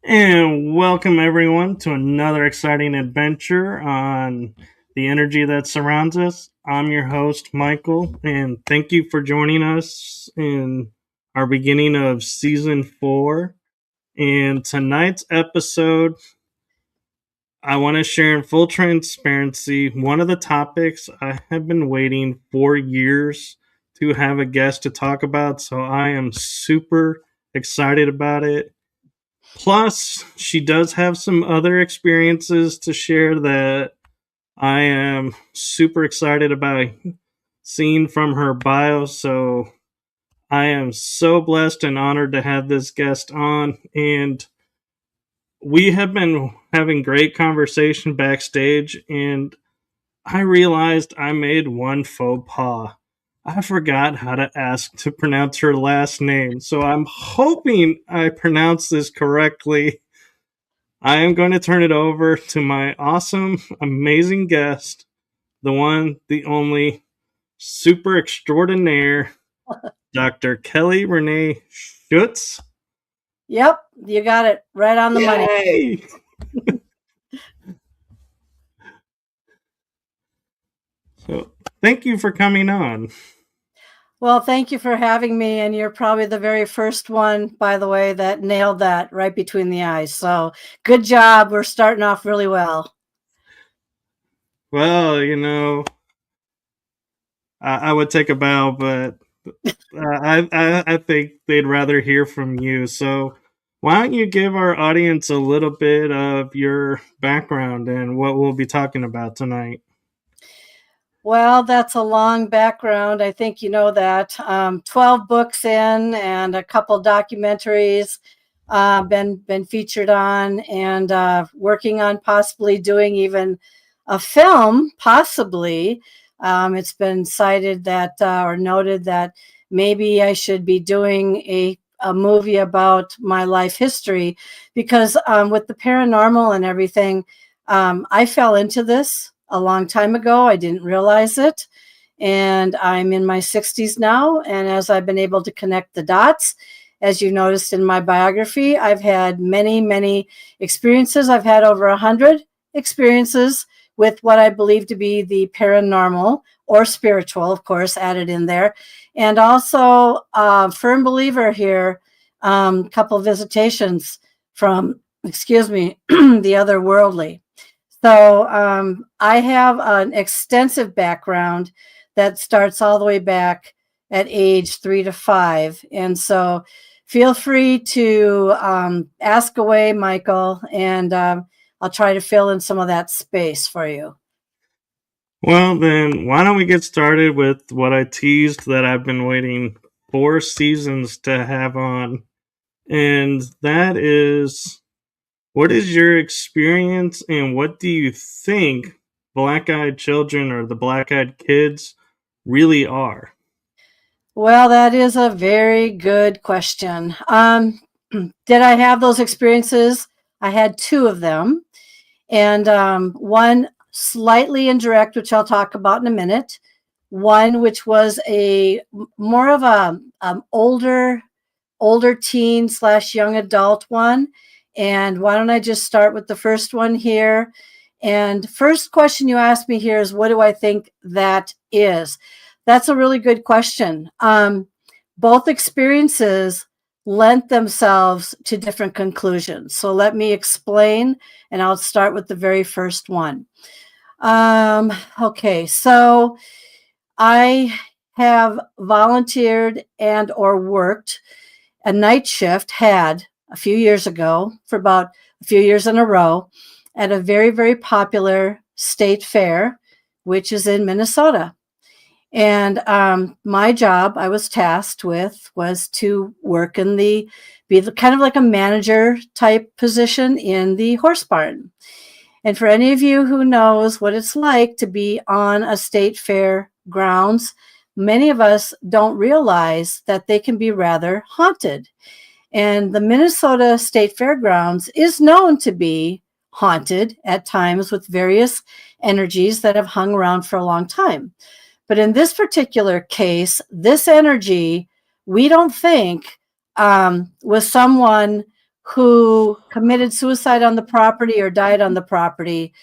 And welcome everyone to another exciting adventure on the energy that surrounds us. I'm your host, Michael, and thank you for joining us in our beginning of season 4. And tonight's episode, I want to share in full transparency one of the topics I have been waiting for years to have a guest to talk about. So I am super excited about it. Plus, she does have some other experiences to share that I am super excited about seeing from her bio. So I am so blessed and honored to have this guest on. And we have been having great conversation backstage. And I realized I made one faux pas. I forgot how to ask to pronounce her last name. So I'm hoping I pronounced this correctly. I am going to turn it over to my awesome, amazing guest, the one, the only, super extraordinaire, Dr. Kelly Renee Schutz. Yep, you got it right on the Yay! money. So, thank you for coming on. Well, thank you for having me. And you're probably the very first one, by the way, that nailed that right between the eyes. So good job. We're starting off really well. Well, I would take a bow, but I think they'd rather hear from you. So why don't you give our audience a little bit of your background and what we'll be talking about tonight? Well, that's a long background. I think you know that. 12 books in and a couple documentaries been featured on, and working on possibly doing even a film, possibly. It's been cited that or noted that maybe I should be doing a movie about my life history, because with the paranormal and everything, I fell into this a long time ago. I didn't realize it. And I'm in my 60s now. And as I've been able to connect the dots, as you noticed in my biography, I've had many, many experiences. I've had over 100 experiences with what I believe to be the paranormal or spiritual, of course, added in there. And also a firm believer here, couple visitations from, the otherworldly. So I have an extensive background that starts all the way back at age 3 to 5. And so feel free to ask away, Michael, and I'll try to fill in some of that space for you. Well, then, why don't we get started with what I teased that I've been waiting 4 seasons to have on. And that is, what is your experience and what do you think black-eyed children or the black-eyed kids really are? Well, that is a very good question. Did I have those experiences? I had 2 of them. And one slightly indirect, which I'll talk about in a minute. One which was a more of a older teen / young adult one. And why don't I just start with the first one here? And first question you asked me here is, what do I think that is? That's a really good question. Both experiences lent themselves to different conclusions. So let me explain, and I'll start with the very first one. Okay, so I have volunteered and or worked a night shift, had a few years ago for about a few years in a row at a very, very popular state fair, which is in Minnesota. And my job I was tasked with was to work in be kind of like a manager type position in the horse barn. And for any of you who knows what it's like to be on a state fair grounds, many of us don't realize that they can be rather haunted. And the Minnesota State Fairgrounds is known to be haunted at times with various energies that have hung around for a long time. But in this particular case, this energy, we don't think was someone who committed suicide on the property or died on the property.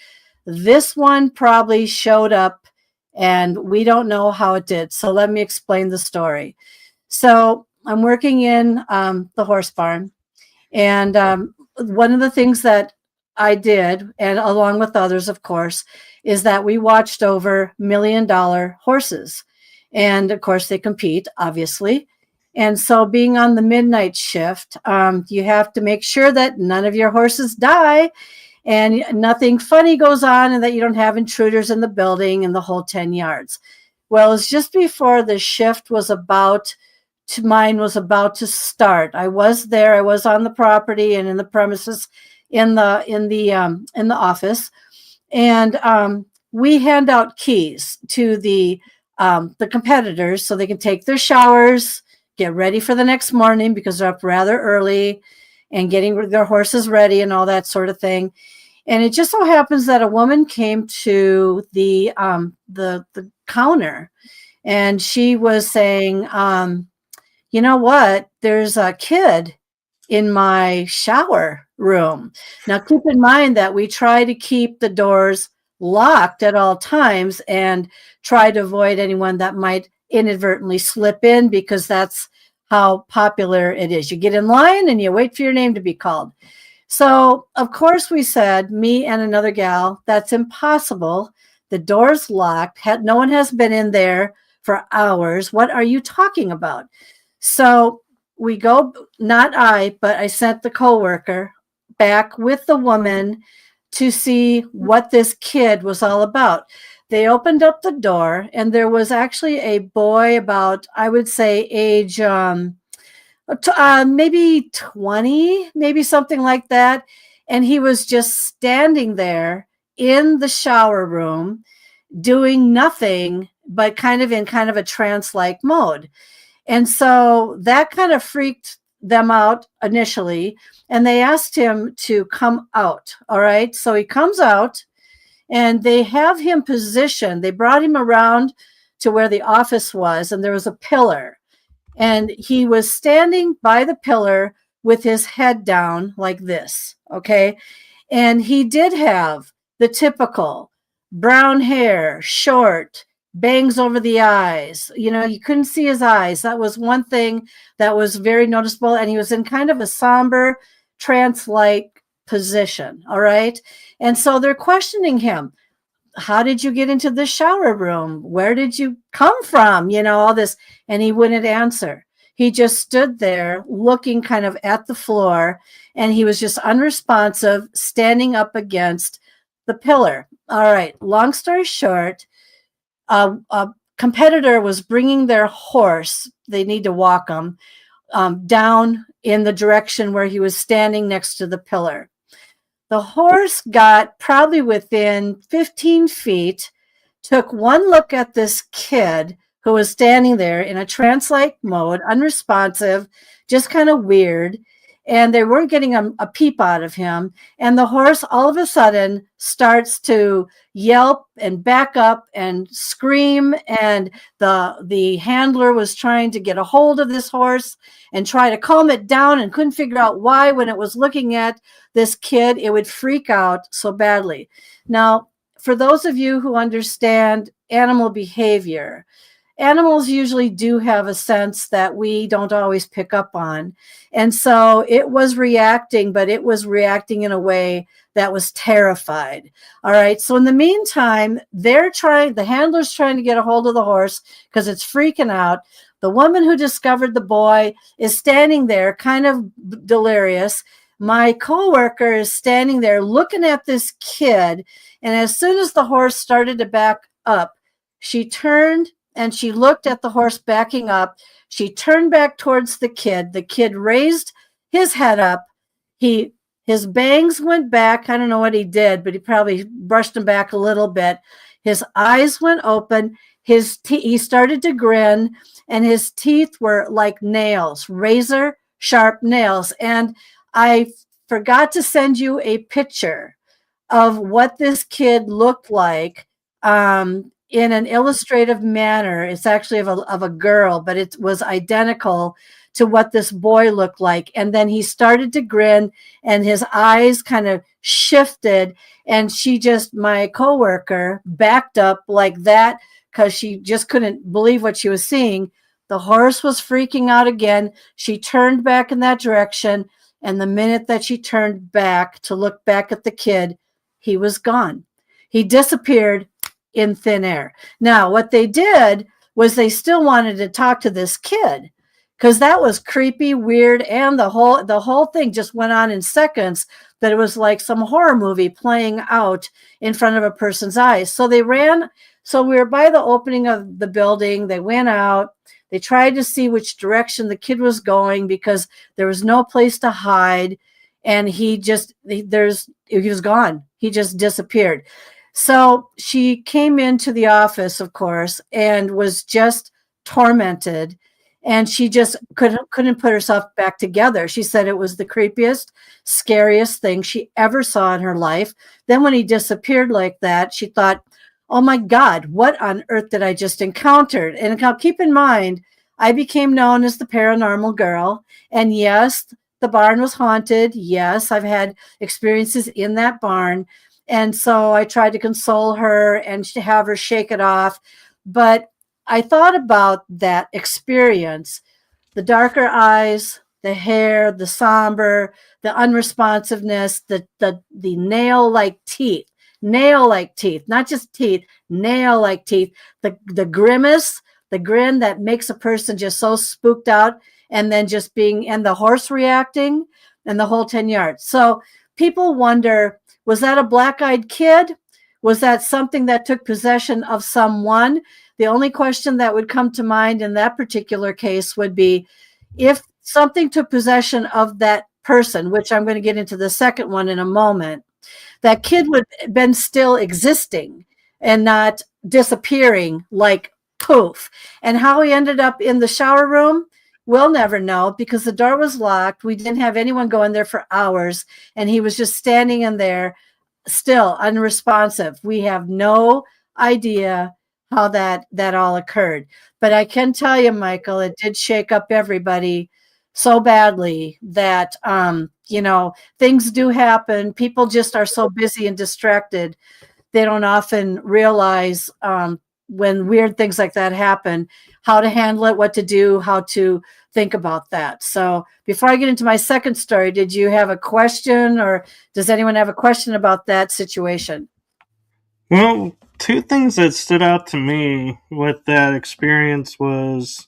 This one probably showed up and we don't know how it did. So let me explain the story. So I'm working in the horse barn, and one of the things that I did, and along with others, of course, is that we watched over $1 million horses. And of course, they compete, obviously. And so being on the midnight shift, you have to make sure that none of your horses die and nothing funny goes on and that you don't have intruders in the building and the whole 10 yards. Well, it's just before the shift was about to start. I was there. I was on the property and in the premises in the office. And we hand out keys to the competitors so they can take their showers, get ready for the next morning because they're up rather early and getting their horses ready and all that sort of thing. And it just so happens that a woman came to the counter, and she was saying, you know what, there's a kid in my shower room. Now, keep in mind that we try to keep the doors locked at all times and try to avoid anyone that might inadvertently slip in, because that's how popular it is. You get in line and you wait for your name to be called. So, of course, we said, me and another gal, that's impossible. The door's locked. No one has been in there for hours. What are you talking about? So we go, not I, but I sent the coworker back with the woman to see what this kid was all about. They opened up the door, and there was actually a boy about, I would say, age maybe 20, maybe something like that. And he was just standing there in the shower room doing nothing, but kind of in a trance-like mode. And so that kind of freaked them out initially, and they asked him to come out. All right. So he comes out, and they have him positioned. They brought him around to where the office was, and there was a pillar. And he was standing by the pillar with his head down like this. Okay. And he did have the typical brown hair, short, bangs over the eyes. You know, you couldn't see his eyes. That was one thing that was very noticeable. And he was in kind of a somber, trance-like position. All right. And so they're questioning him. How did you get into the shower room? Where did you come from? You know, all this. And he wouldn't answer. He just stood there looking kind of at the floor, and he was just unresponsive, standing up against the pillar. All right. Long story short, a competitor was bringing their horse. They need to walk him down in the direction where he was standing next to the pillar. The horse got probably within 15 feet, took one look at this kid who was standing there in a trance-like mode, unresponsive, just kind of weird. And they weren't getting a peep out of him. And the horse all of a sudden starts to yelp and back up and scream. And the handler was trying to get a hold of this horse and try to calm it down, and couldn't figure out why, when it was looking at this kid, it would freak out so badly. Now, for those of you who understand animal behavior, animals usually do have a sense that we don't always pick up on. And so it was reacting, but it was reacting in a way that was terrified. All right. So in the meantime, the handler's trying to get a hold of the horse because it's freaking out. The woman who discovered the boy is standing there kind of delirious. My coworker is standing there looking at this kid. And as soon as the horse started to back up, she turned and she looked at the horse backing up. She turned back towards the kid. The kid raised his head up. His bangs went back. I don't know what he did, but he probably brushed them back a little bit. His eyes went open. He started to grin, and his teeth were like nails, razor sharp nails. And I forgot to send you a picture of what this kid looked like in an illustrative manner. It's actually of a girl, but it was identical to what this boy looked like. And then he started to grin and his eyes kind of shifted. And my coworker backed up like that because she just couldn't believe what she was seeing. The horse was freaking out again. She turned back in that direction. And the minute that she turned back to look back at the kid, he was gone. He disappeared in thin air. Now, what they did was they still wanted to talk to this kid because that was creepy, weird, and the whole thing just went on in seconds, that it was like some horror movie playing out in front of a person's eyes. So they ran. So we were by the opening of the building. They went out. They tried to see which direction the kid was going because there was no place to hide. And he was gone. He just disappeared. So she came into the office, of course, and was just tormented. And she just couldn't put herself back together. She said it was the creepiest, scariest thing she ever saw in her life. Then when he disappeared like that, she thought, oh my God, what on earth did I just encounter? And now keep in mind, I became known as the paranormal girl. And yes, the barn was haunted. Yes, I've had experiences in that barn. And so I tried to console her and to have her shake it off. But I thought about that experience, the darker eyes, the hair, the somber, the unresponsiveness, the nail-like teeth, not just teeth, nail-like teeth, the grimace, the grin that makes a person just so spooked out, and then and the horse reacting and the whole 10 yards. So people wonder, was that a black-eyed kid? Was that something that took possession of someone? The only question that would come to mind in that particular case would be, if something took possession of that person, which I'm going to get into the second one in a moment, that kid would have been still existing and not disappearing like poof. And how he ended up in the shower room, we'll never know because the door was locked. We didn't have anyone go in there for hours, and he was just standing in there still unresponsive. We have no idea how that all occurred. But I can tell you, Michael, it did shake up everybody so badly that, things do happen. People just are so busy and distracted. They don't often realize when weird things like that happen, how to handle it, what to do, how to think about that. So before I get into my second story, did you have a question, or does anyone have a question about that situation? Well, two things that stood out to me with that experience was,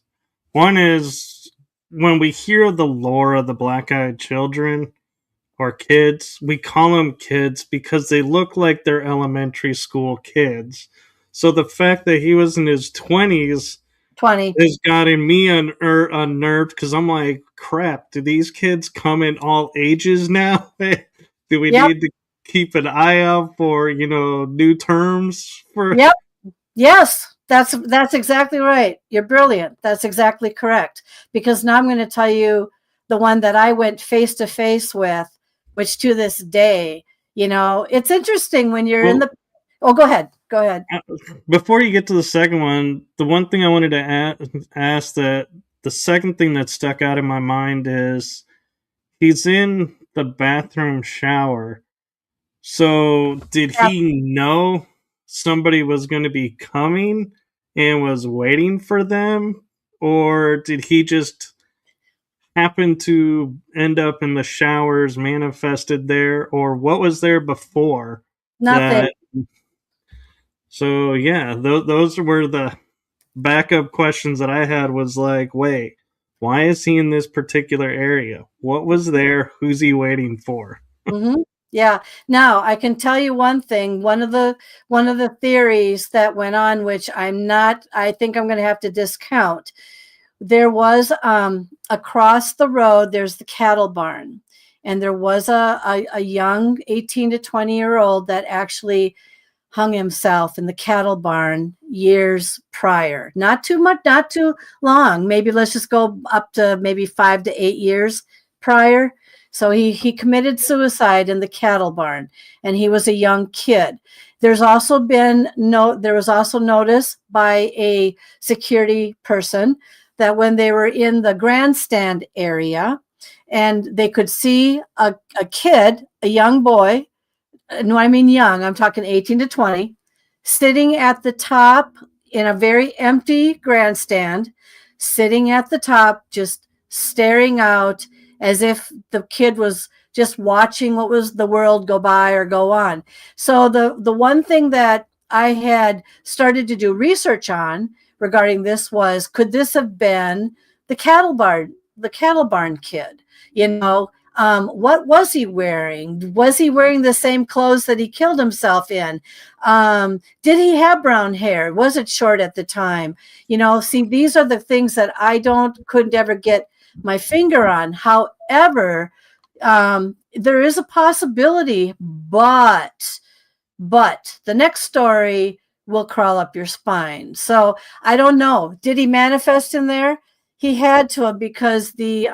one is when we hear the lore of the black-eyed children or kids, we call them kids because they look like they're elementary school kids. So the fact that he was in his 20s has gotten me unnerved because I'm like, crap, do these kids come in all ages now? Do we need to keep an eye out for, new terms for? Yep. Yes, that's exactly right. You're brilliant. That's exactly correct. Because now I'm going to tell you the one that I went face to face with, which to this day, it's interesting when you're in the. Oh, go ahead. Go ahead. Before you get to the second one, the one thing I wanted to ask, that the second thing that stuck out in my mind is he's in the bathroom shower. So did he know somebody was going to be coming and was waiting for them? Or did he just happen to end up in the showers, manifested there? Or what was there before? Nothing. So, yeah, those were the backup questions that I had, was like, wait, why is he in this particular area? What was there? Who's he waiting for? Mm-hmm. Yeah. Now I can tell you one thing. One of the theories that went on, which I think I'm going to have to discount. There was across the road, there's the cattle barn, and there was a young 18 to 20-year-old that actually hung himself in the cattle barn years prior. Not too much, not too long. Maybe let's just go up to maybe 5 to 8 years prior. So he committed suicide in the cattle barn, and he was a young kid. There was also notice by a security person that when they were in the grandstand area and they could see a kid, a young boy, no, I mean young, I'm talking 18 to 20, sitting at the top in a very empty grandstand, sitting at the top, just staring out as if the kid was just watching what was the world go by or go on. So the one thing that I had started to do research on regarding this was, could this have been the cattle barn kid? What was he wearing? Was he wearing the same clothes that he killed himself in? Did he have brown hair? Was it short at the time? See, these are the things that I couldn't ever get my finger on. However, there is a possibility, but the next story will crawl up your spine. So I don't know. Did he manifest in there? He had to have, because the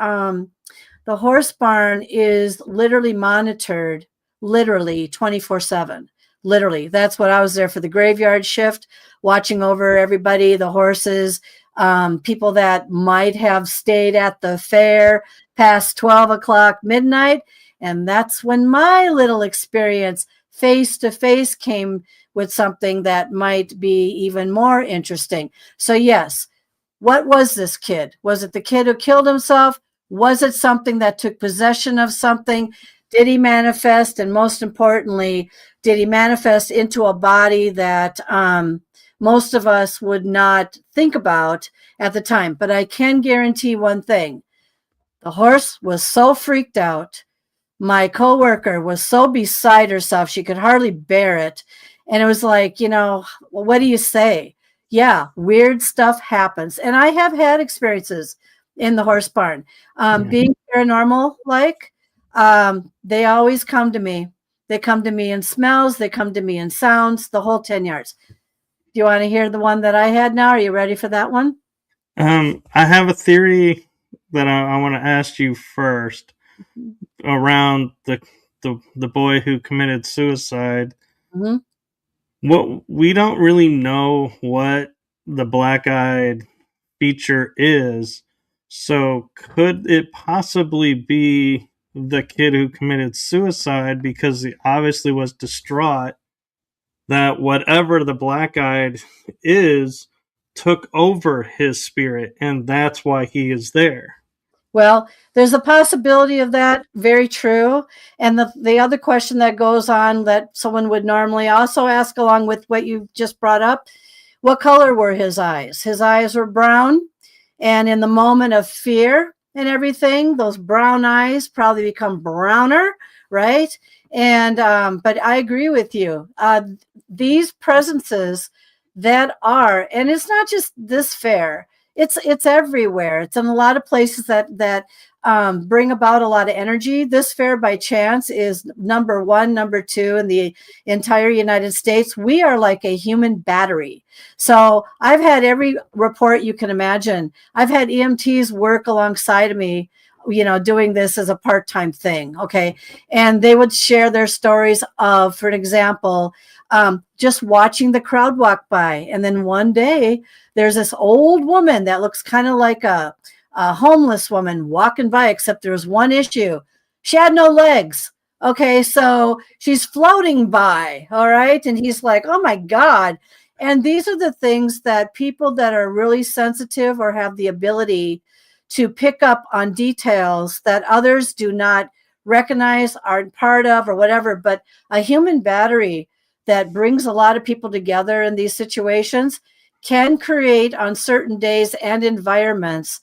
horse barn is literally monitored, literally 24/7. Literally. That's what I was there for, the graveyard shift, watching over everybody, the horses, people that might have stayed at the fair past 12 o'clock midnight. And that's when my little experience face to face came with something that might be even more interesting. So yes, what was this kid? Was it the kid who killed himself? Was it something that took possession of something? Did he manifest? And most importantly, did he manifest into a body that most of us would not think about at the time? But I can guarantee one thing. The horse was so freaked out. My coworker was so beside herself, she could hardly bear it. And it was like, what do you say? Yeah, weird stuff happens. And I have had experiences in the horse barn. Being paranormal, they always come to me. They come to me in smells. They come to me in sounds, the whole 10 yards. Do you want to hear the one that I had now? Are you ready for that one? I have a theory that I want to ask you first around the boy who committed suicide. Mm-hmm. What we don't really know what the black-eyed feature is. So could it possibly be the kid who committed suicide because he obviously was distraught that whatever the black-eyed is took over his spirit, and that's why he is there? Well, there's a possibility of that. Very true. And the other question that goes on that someone would normally also ask along with what you just brought up, what color were his eyes? His eyes were brown. And in the moment of fear and everything, those brown eyes probably become browner, right? And but I agree with you. These presences that are, and it's not just this fair, it's everywhere. It's in a lot of places that bring about a lot of energy. This fair, by chance, is number 1, number 2 in the entire United States. We are like a human battery. So I've had every report you can imagine. I've had EMTs work alongside of me, doing this as a part-time thing. Okay. And they would share their stories of, for an example, just watching the crowd walk by. And then one day there's this old woman that looks kind of like a homeless woman walking by, except there was one issue. She had no legs. Okay. So she's floating by. All right. And he's like, oh my God. And these are the things that people that are really sensitive or have the ability to pick up on details that others do not recognize, aren't part of, or whatever. But a human battery that brings a lot of people together in these situations can create on certain days and environments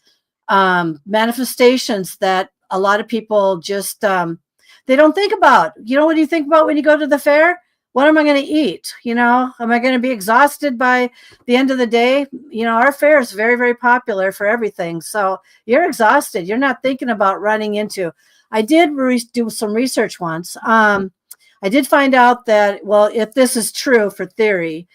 manifestations that a lot of people just they don't think about. What do you think about when you go to the fair? What am I going to eat? Am I going to be exhausted by the end of the day? Our fair is very, very popular for everything. So you're exhausted. You're not thinking about running into. I did do some research once. I did find out that, well, if this is true for theory,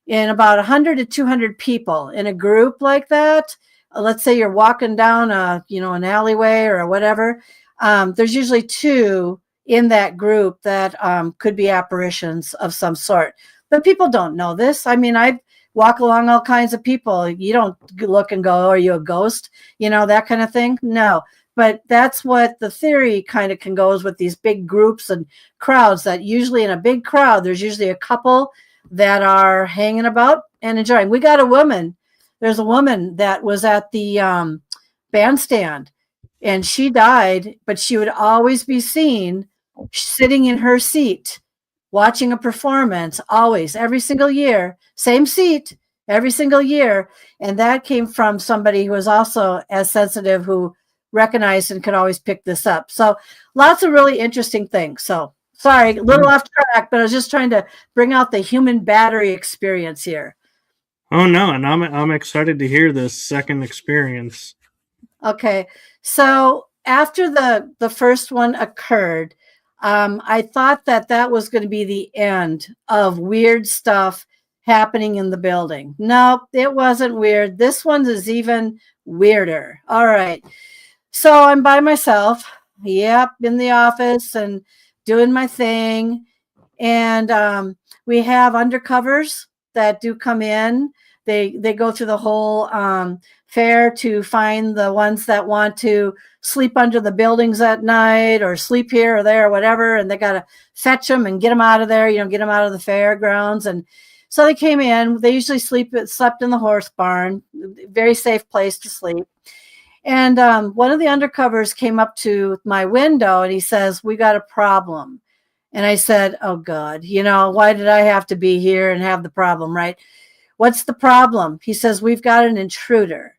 in about 100 to 200 people in a group like that, let's say you're walking down an alleyway or whatever, there's usually 2 in that group that could be apparitions of some sort. But people don't know this. I mean, I walk along all kinds of people. You don't look and go, are you a ghost? You know, that kind of thing. No. But that's what the theory kind of can go is with these big groups and crowds, that usually in a big crowd, there's usually a couple that are hanging about and enjoying. We got a woman. There's a woman that was at the bandstand, and she died, but she would always be seen sitting in her seat, watching a performance, always, every single year, same seat, every single year. And that came from somebody who was also as sensitive, who recognized and could always pick this up. So lots of really interesting things. So sorry, a little off track, but I was just trying to bring out the human battery experience here. Oh no, and I'm excited to hear this second experience. Okay, so after the first one occurred, I thought that was going to be the end of weird stuff happening in the building. No, it wasn't weird. This one is even weirder. All right. So I'm by myself. Yep, in the office and doing my thing. And we have undercovers that do come in. They go through the whole fair to find the ones that want to sleep under the buildings at night or sleep here or there or whatever. And they got to fetch them and get them out of there, get them out of the fairgrounds. And so they came in. They usually slept in the horse barn, very safe place to sleep. And one of the undercovers came up to my window and he says, "We got a problem." And I said, "Oh God, why did I have to be here and have the problem, right? What's the problem?" He says, "We've got an intruder."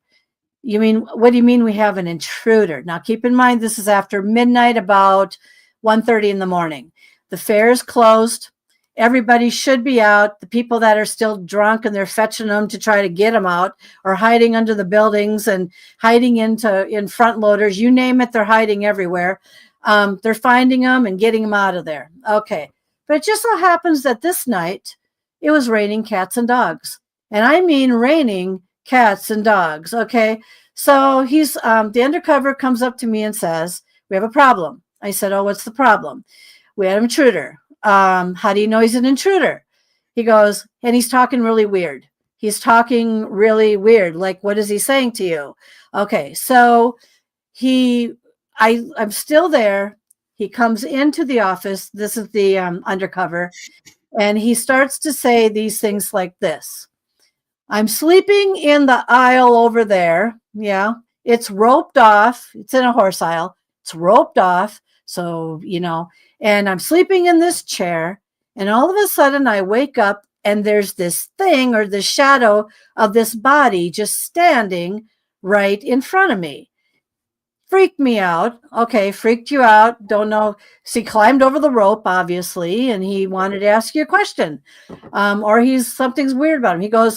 What do you mean we have an intruder? Now, keep in mind, this is after midnight, about 1:30 in the morning. The fair is closed. Everybody should be out. The people that are still drunk and they're fetching them to try to get them out, or hiding under the buildings and hiding in front loaders, you name it, they're hiding everywhere. They're finding them and getting them out of there. Okay. But it just so happens that this night it was raining cats and dogs. And I mean raining cats and dogs. Okay. So the undercover comes up to me and says, "We have a problem." I said, "Oh, what's the problem?" "We had an intruder." "How do you know he's an intruder?" He goes, and he's talking really weird. He's talking really weird. Like, what is he saying to you? Okay. So I'm still there. He comes into the office. This is the undercover. And he starts to say these things like this: "I'm sleeping in the aisle over there. Yeah. It's roped off. It's in a horse aisle. It's roped off. So, and I'm sleeping in this chair. And all of a sudden I wake up and there's this thing, or the shadow of this body, just standing right in front of me." Freaked me out. Okay, freaked you out. Don't know. So he climbed over the rope, obviously, and he wanted to ask you a question. Or something's weird about him.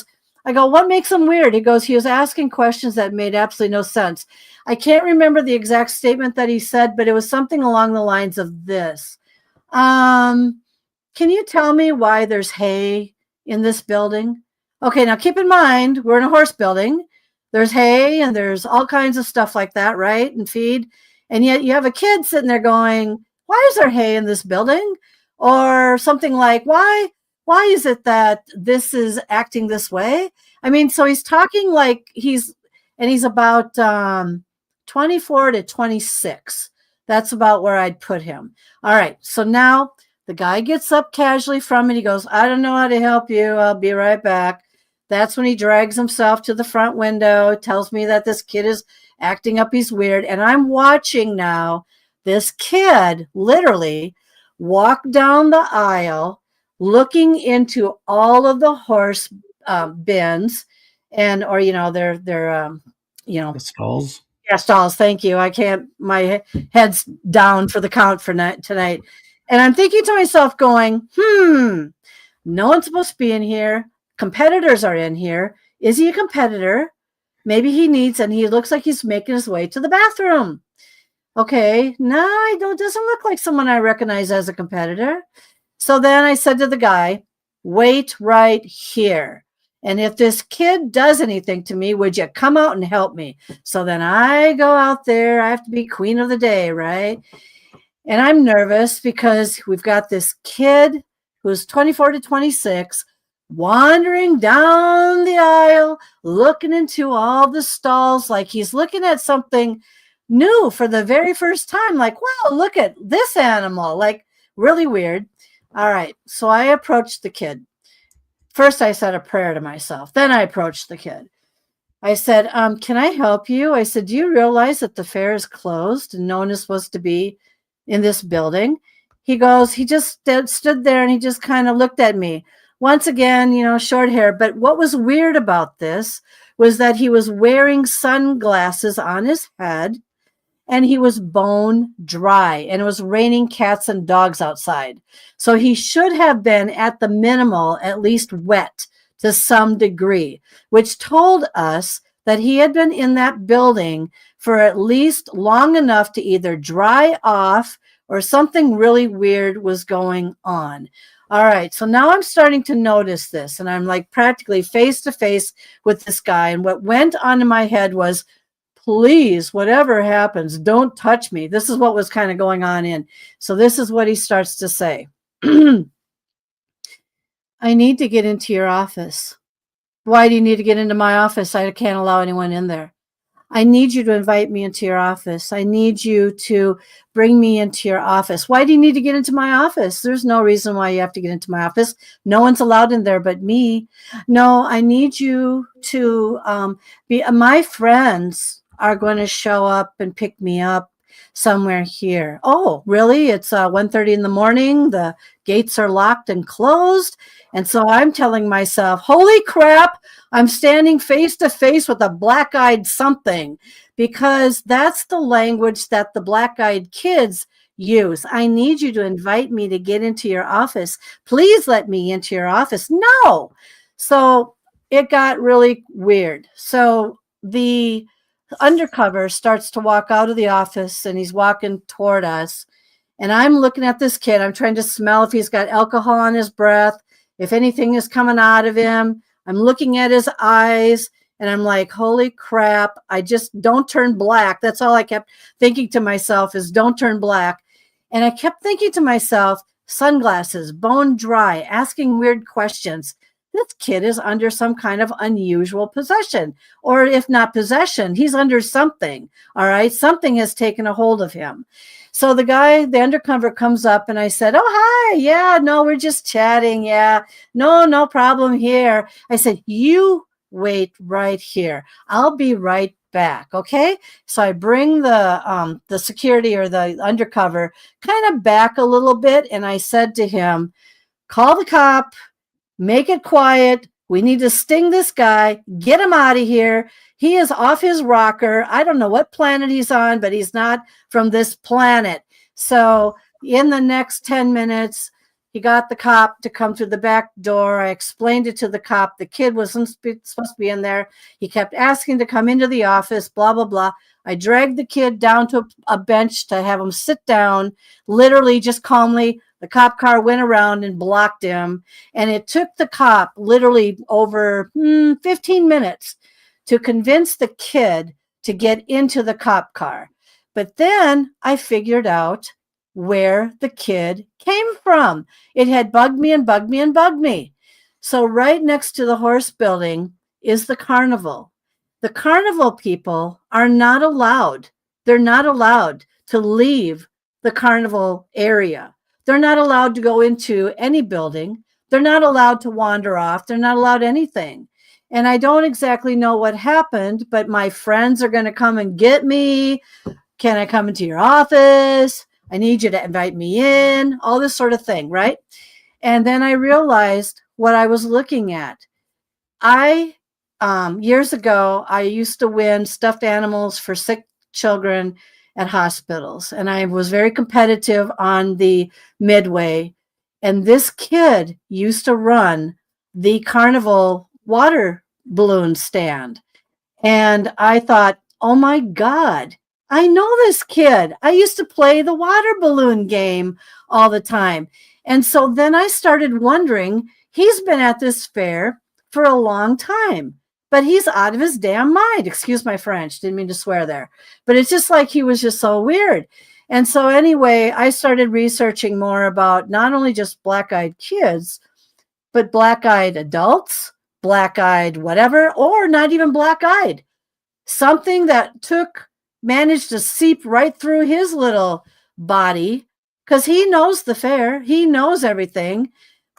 I go, "What makes him weird?" He goes, "He was asking questions that made absolutely no sense." I can't remember the exact statement that he said, but it was something along the lines of this. "Can you tell me why there's hay in this building?" Okay, now keep in mind, we're in a horse building. There's hay and there's all kinds of stuff like that, right? And feed. And yet you have a kid sitting there going, "Why is there hay in this building?" Or something like, why is it that this is acting this way? I mean, so he's talking like he's about 24 to 26. That's about where I'd put him. All right. So now the guy gets up casually from it. He goes, "I don't know how to help you. I'll be right back." That's when he drags himself to the front window, tells me that this kid is acting up. He's weird. And I'm watching now this kid literally walk down the aisle, looking into all of the horse bins or their The stalls. Yeah, stalls. Thank you. I can't. My head's down for the count for tonight, and I'm thinking to myself, going, no one's supposed to be in here. Competitors are in here. Is he a competitor? Maybe he looks like he's making his way to the bathroom. Okay, no, doesn't look like someone I recognize as a competitor. So then I said to the guy, "Wait right here. And if this kid does anything to me, would you come out and help me?" So then I go out there. I have to be queen of the day, right? And I'm nervous because we've got this kid who's 24 to 26 wandering down the aisle, looking into all the stalls like he's looking at something new for the very first time. Like, wow, look at this animal. Like, really weird. All right. So I approached the kid. First, I said a prayer to myself. Then I approached the kid. I said, can I help you? I said, do you realize that the fair is closed and no one is supposed to be in this building? He just stood there and he just kind of looked at me. Once again, short hair. But what was weird about this was that he was wearing sunglasses on his head and he was bone dry and it was raining cats and dogs outside. So he should have been at the minimal, at least wet to some degree, which told us that he had been in that building for at least long enough to either dry off or something really weird was going on. All right, so now I'm starting to notice this, and I'm like practically face to face with this guy. And what went on in my head was, please, whatever happens, don't touch me. This is what was kind of going on in. So this is what he starts to say. I need to get into your office. Why do you need to get into my office? I can't allow anyone in there. I need you to invite me into your office. I need you to bring me into your office. Why do you need to get into my office? There's no reason why you have to get into my office. No one's allowed in there but me. No, I need you to my friends are going to show up and pick me up somewhere here. Oh, really? It's 1:30 in the morning. The gates are locked and closed. And so I'm telling myself, holy crap, I'm standing face to face with a black-eyed something, because that's the language that the black-eyed kids use. I need you to invite me to get into your office. Please let me into your office. No. So it got really weird. So the undercover starts to walk out of the office and he's walking toward us. And I'm looking at this kid. I'm trying to smell if he's got alcohol on his breath, if anything is coming out of him. I'm looking at his eyes and I'm like, holy crap, I just don't turn black. That's all I kept thinking to myself is don't turn black. And I kept thinking to myself, sunglasses, bone dry, asking weird questions. This kid is under some kind of unusual possession, or if not possession, he's under something. All right. Something has taken a hold of him. So the undercover comes up and I said, oh, hi. Yeah, no, we're just chatting. Yeah, no problem here. I said, you wait right here. I'll be right back. Okay. So I bring the security or the undercover kind of back a little bit. And I said to him, call the cop, make it quiet. We need to sting this guy, get him out of here. He is off his rocker. I don't know what planet he's on, but he's not from this planet. So in the next 10 minutes, he got the cop to come through the back door. I explained it to the cop. The kid wasn't supposed to be in there. He kept asking to come into the office, blah, blah, blah. I dragged the kid down to a bench to have him sit down, literally just calmly. The cop car went around and blocked him. And it took the cop literally over 15 minutes to convince the kid to get into the cop car. But then I figured out where the kid came from. It had bugged me and bugged me and bugged me. So right next to the horse building is the carnival. The carnival people are not allowed. They're not allowed to leave the carnival area. They're not allowed to go into any building. They're not allowed to wander off. They're not allowed anything. And I don't exactly know what happened, but my friends are going to come and get me. Can I come into your office? I need you to invite me in, all this sort of thing, right? And then I realized what I was looking at. Years ago, I used to win stuffed animals for sick children at hospitals. And I was very competitive on the Midway. And this kid used to run the carnival water balloon stand. And I thought, oh my God, I know this kid. I used to play the water balloon game all the time. And so then I started wondering, he's been at this fair for a long time, but he's out of his damn mind. Excuse my French. Didn't mean to swear there. But it's just like he was just so weird. And so anyway, I started researching more about not only just black-eyed kids, but black-eyed adults, black-eyed whatever, or not even black-eyed. Something that managed to seep right through his little body, because he knows the fair. He knows everything.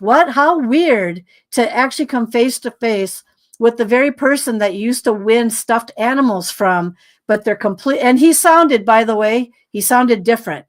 How weird to actually come face to face with the very person that you used to win stuffed animals from, but they're complete. And he sounded, by the way, different.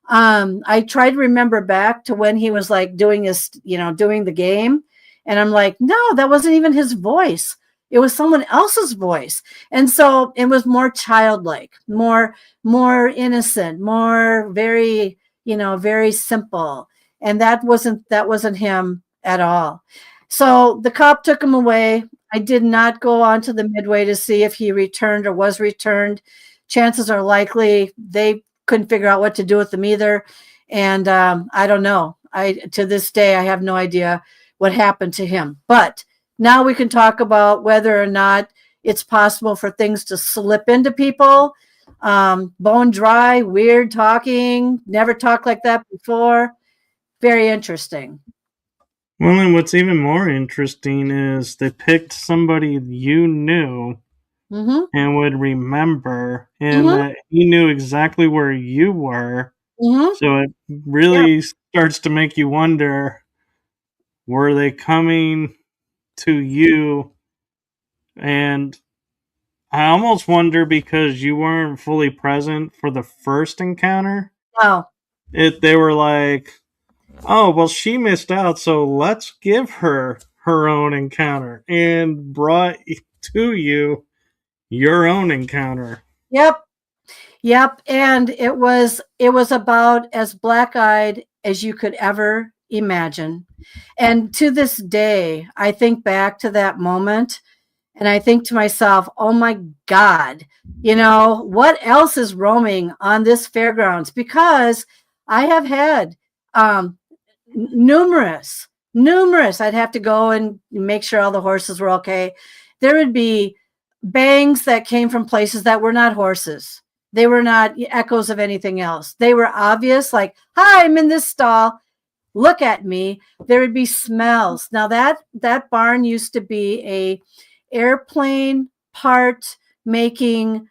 I tried to remember back to when he was like doing the game. And I'm like, no, that wasn't even his voice. It was someone else's voice. And so it was more childlike, more innocent, more very, very simple. And that wasn't him at all. So the cop took him away. I did not go on to the Midway to see if he returned or was returned. Chances are likely they couldn't figure out what to do with them either. And I don't know. To this day, I have no idea what happened to him. But now we can talk about whether or not it's possible for things to slip into people. Bone dry, weird talking, never talked like that before. Very interesting. Well, and what's even more interesting is they picked somebody you knew and would remember, and that he knew exactly where you were. So it really starts to make you wonder, were they coming to you? And I almost wonder, because you weren't fully present for the first encounter. Wow. They were like, oh, well, she missed out, so let's give her her own encounter, and brought to you your own encounter. Yep. And it was about as black-eyed as you could ever imagine. And to this day, I think back to that moment and I think to myself, oh my God, what else is roaming on this fairgrounds? Because I have had numerous, I'd have to go and make sure all the horses were okay. There would be bangs that came from places that were not horses. They were not echoes of anything else. They were obvious, like, hi, I'm in this stall. Look at me. There would be smells. Now that barn used to be a airplane part making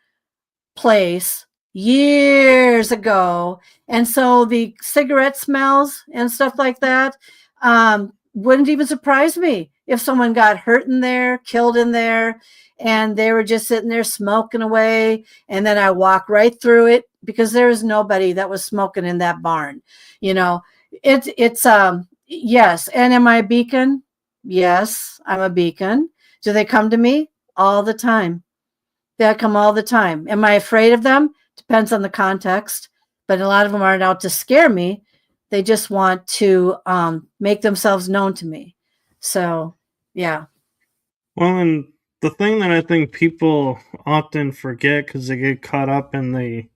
place years ago. And so the cigarette smells and stuff like that wouldn't even surprise me if someone got hurt in there, killed in there, and they were just sitting there smoking away. And then I walk right through it because there was nobody that was smoking in that barn. It's yes. And am I a beacon? Yes, I'm a beacon. Do they come to me? All the time. They come all the time. Am I afraid of them? Depends on the context. But a lot of them aren't out to scare me. They just want to make themselves known to me. So, yeah. Well, and the thing that I think people often forget because they get caught up in the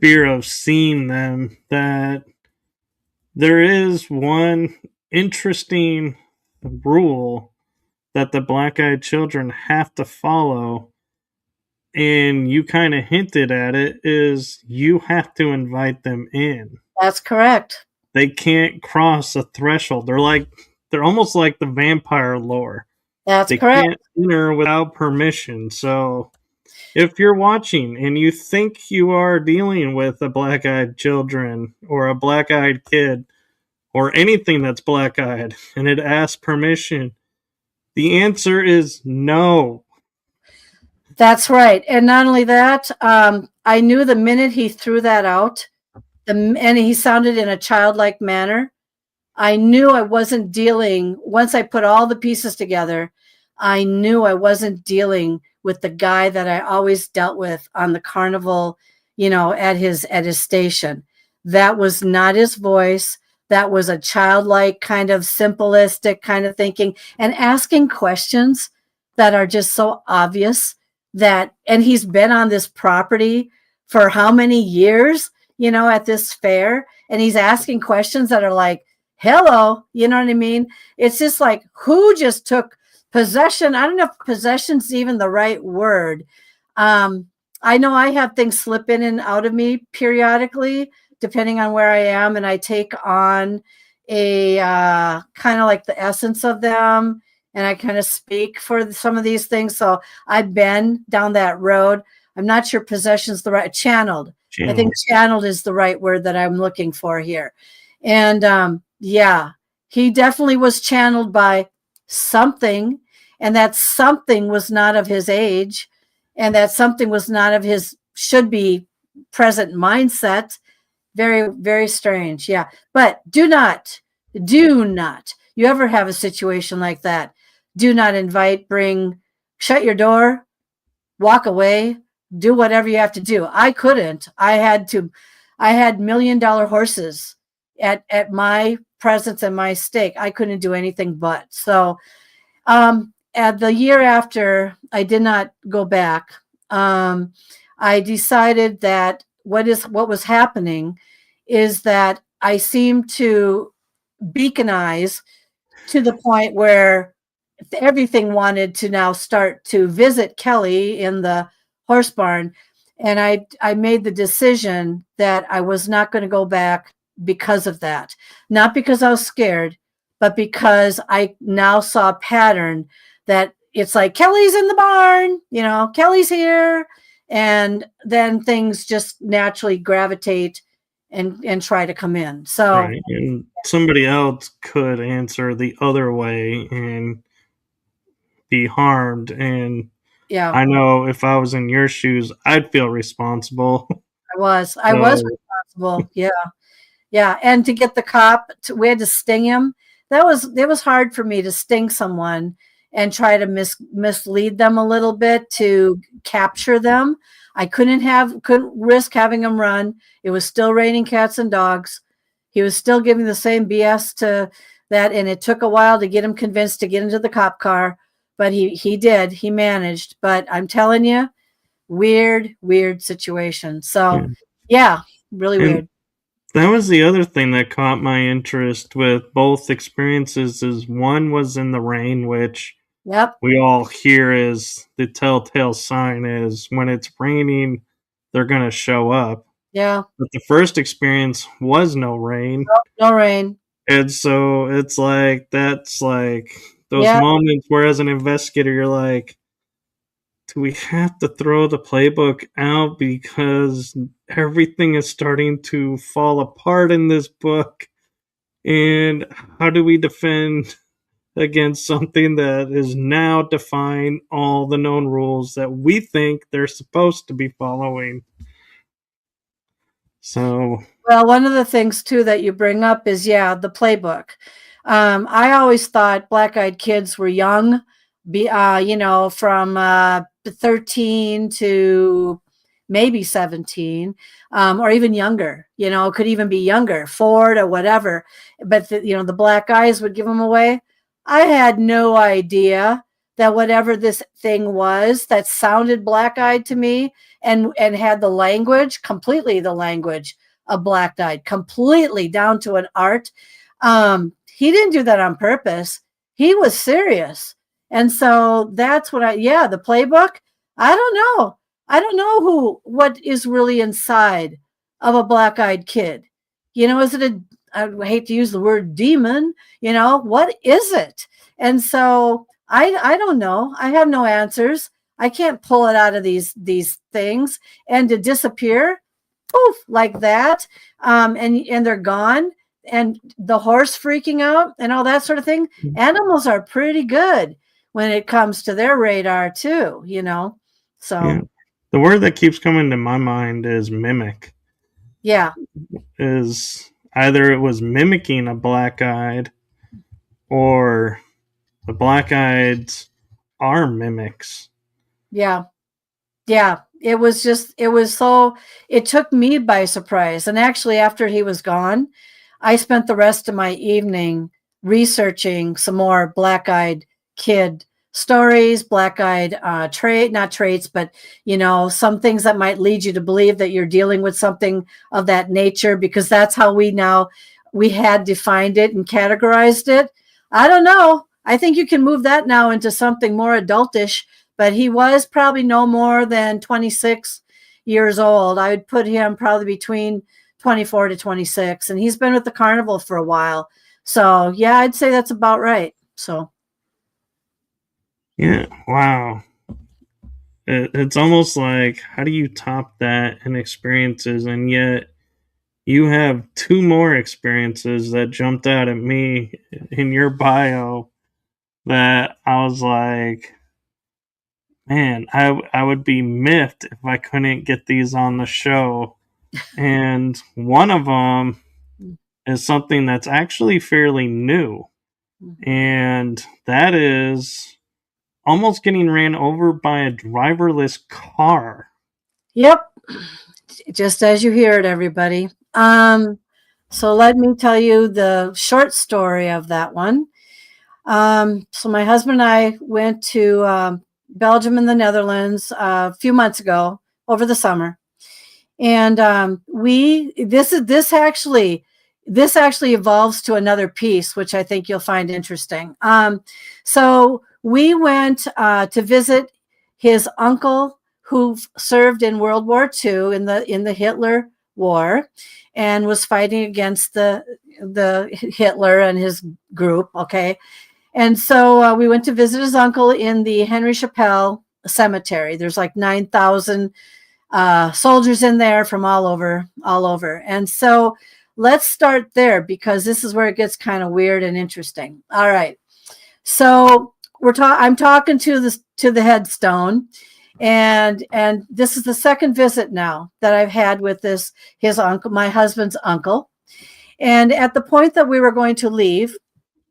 fear of seeing them, that there is one interesting rule that the black-eyed children have to follow, and you kind of hinted at it, is you have to invite them in. That's correct. They can't cross a threshold. They're almost like the vampire lore. That's they correct. Can't enter without permission. So if you're watching and you think you are dealing with a black-eyed children or a black-eyed kid or anything that's black-eyed and it asks permission, the answer is no. That's right. And not only that, I knew the minute he threw that out, and he sounded in a childlike manner, I knew I wasn't dealing, once I put all the pieces together, I knew I wasn't dealing with the guy that I always dealt with on the carnival, at his station. That was not his voice. That was a childlike kind of simplistic kind of thinking and asking questions that are just so obvious and he's been on this property for how many years, at this fair, and he's asking questions that are like, hello, you know what I mean? It's just like, who just took possession? I don't know if possession's even the right word, of I know I have things slip in and out of me periodically, depending on where I am, and I take on a kind of like the essence of them, and I kind of speak for some of these things. So I've been down that road. I'm not sure possession's the right channeled. I think channeled is the right word that I'm looking for here. And yeah, he definitely was channeled by something, and that something was not of his age, and that something was not of his should be present mindset. Very, very strange. Yeah. But do not, you ever have a situation like that, do not invite, bring, shut your door, walk away, do whatever you have to do. I couldn't. I had $1 million horses at my presence and my stake. I couldn't do anything but. So at the year after, I did not go back. I decided that what was happening is that I seemed to beaconize to the point where everything wanted to now start to visit Kelly in the horse barn. And I made the decision that I was not going to go back because of that. Not because I was scared, but because I now saw a pattern that it's like, Kelly's in the barn, Kelly's here. And then things just naturally gravitate and try to come in. So right. And somebody else could answer the other way and be harmed. And yeah, I know if I was in your shoes, I'd feel responsible. I was responsible. Yeah. And to get the cop, we had to sting him. It was hard for me to sting someone and try to mislead them a little bit to capture them. I couldn't risk having him run. It was still raining cats and dogs. He was still giving the same BS to that. And it took a while to get him convinced to get into the cop car, but he did, he managed. But I'm telling you, weird situation. So yeah, really weird. That was the other thing that caught my interest with both experiences is one was in the rain, which we all hear is the telltale sign is when it's raining, they're going to show up. Yeah. But the first experience was no rain. No rain. And so it's like, that's like those moments where as an investigator, you're like, do we have to throw the playbook out because everything is starting to fall apart in this book? And how do we defend against something that is now defying all the known rules that we think they're supposed to be following? So, well, one of the things too that you bring up is the playbook. I always thought black-eyed kids were young, from 13 to maybe 17, or even younger. Could even be younger, 4 to whatever. But the black eyes would give them away. I had no idea that whatever this thing was that sounded black-eyed to me and had completely the language of black-eyed, completely down to an art. He didn't do that on purpose. He was serious. And so that's what the playbook, I don't know what is really inside of a black-eyed kid. Is it I hate to use the word demon, what is it? And so I don't know. I have no answers. I can't pull it out of these things, and to disappear, poof, like that. And they're gone, and the horse freaking out and all that sort of thing. Animals are pretty good when it comes to their radar too, so. The word that keeps coming to my mind is mimic. Yeah. Is either it was mimicking a black-eyed or the black-eyeds are mimics. Yeah. It took me by surprise. And actually, after he was gone, I spent the rest of my evening researching some more black-eyed kid stories, black-eyed not traits, but some things that might lead you to believe that you're dealing with something of that nature, because that's how we had defined it and categorized it. I don't know. I think you can move that now into something more adultish, but he was probably no more than 26, years old. I would put him probably between 24 to 26, and he's been with the carnival for a while. So yeah, I'd say that's about right. So yeah, wow. It's almost like, how do you top that in experiences? And yet you have two more experiences that jumped out at me in your bio that I was like, man, I would be miffed if I couldn't get these on the show. And one of them is something that's actually fairly new. And that is almost getting ran over by a driverless car. Yep. Just as you hear it, everybody. So let me tell you the short story of that one. So my husband and I went to Belgium and the Netherlands a few months ago over the summer. And this actually evolves to another piece, which I think you'll find interesting. So we went to visit his uncle who served in World War II in the Hitler War and was fighting against the Hitler and his group. Okay. And so we went to visit his uncle in the Henry Chapelle Cemetery. There's like 9,000 soldiers in there from all over. And so let's start there because this is where it gets kind of weird and interesting. All right. So I'm talking to the headstone, and this is the second visit now that I've had with his uncle, my husband's uncle. And at the point that we were going to leave,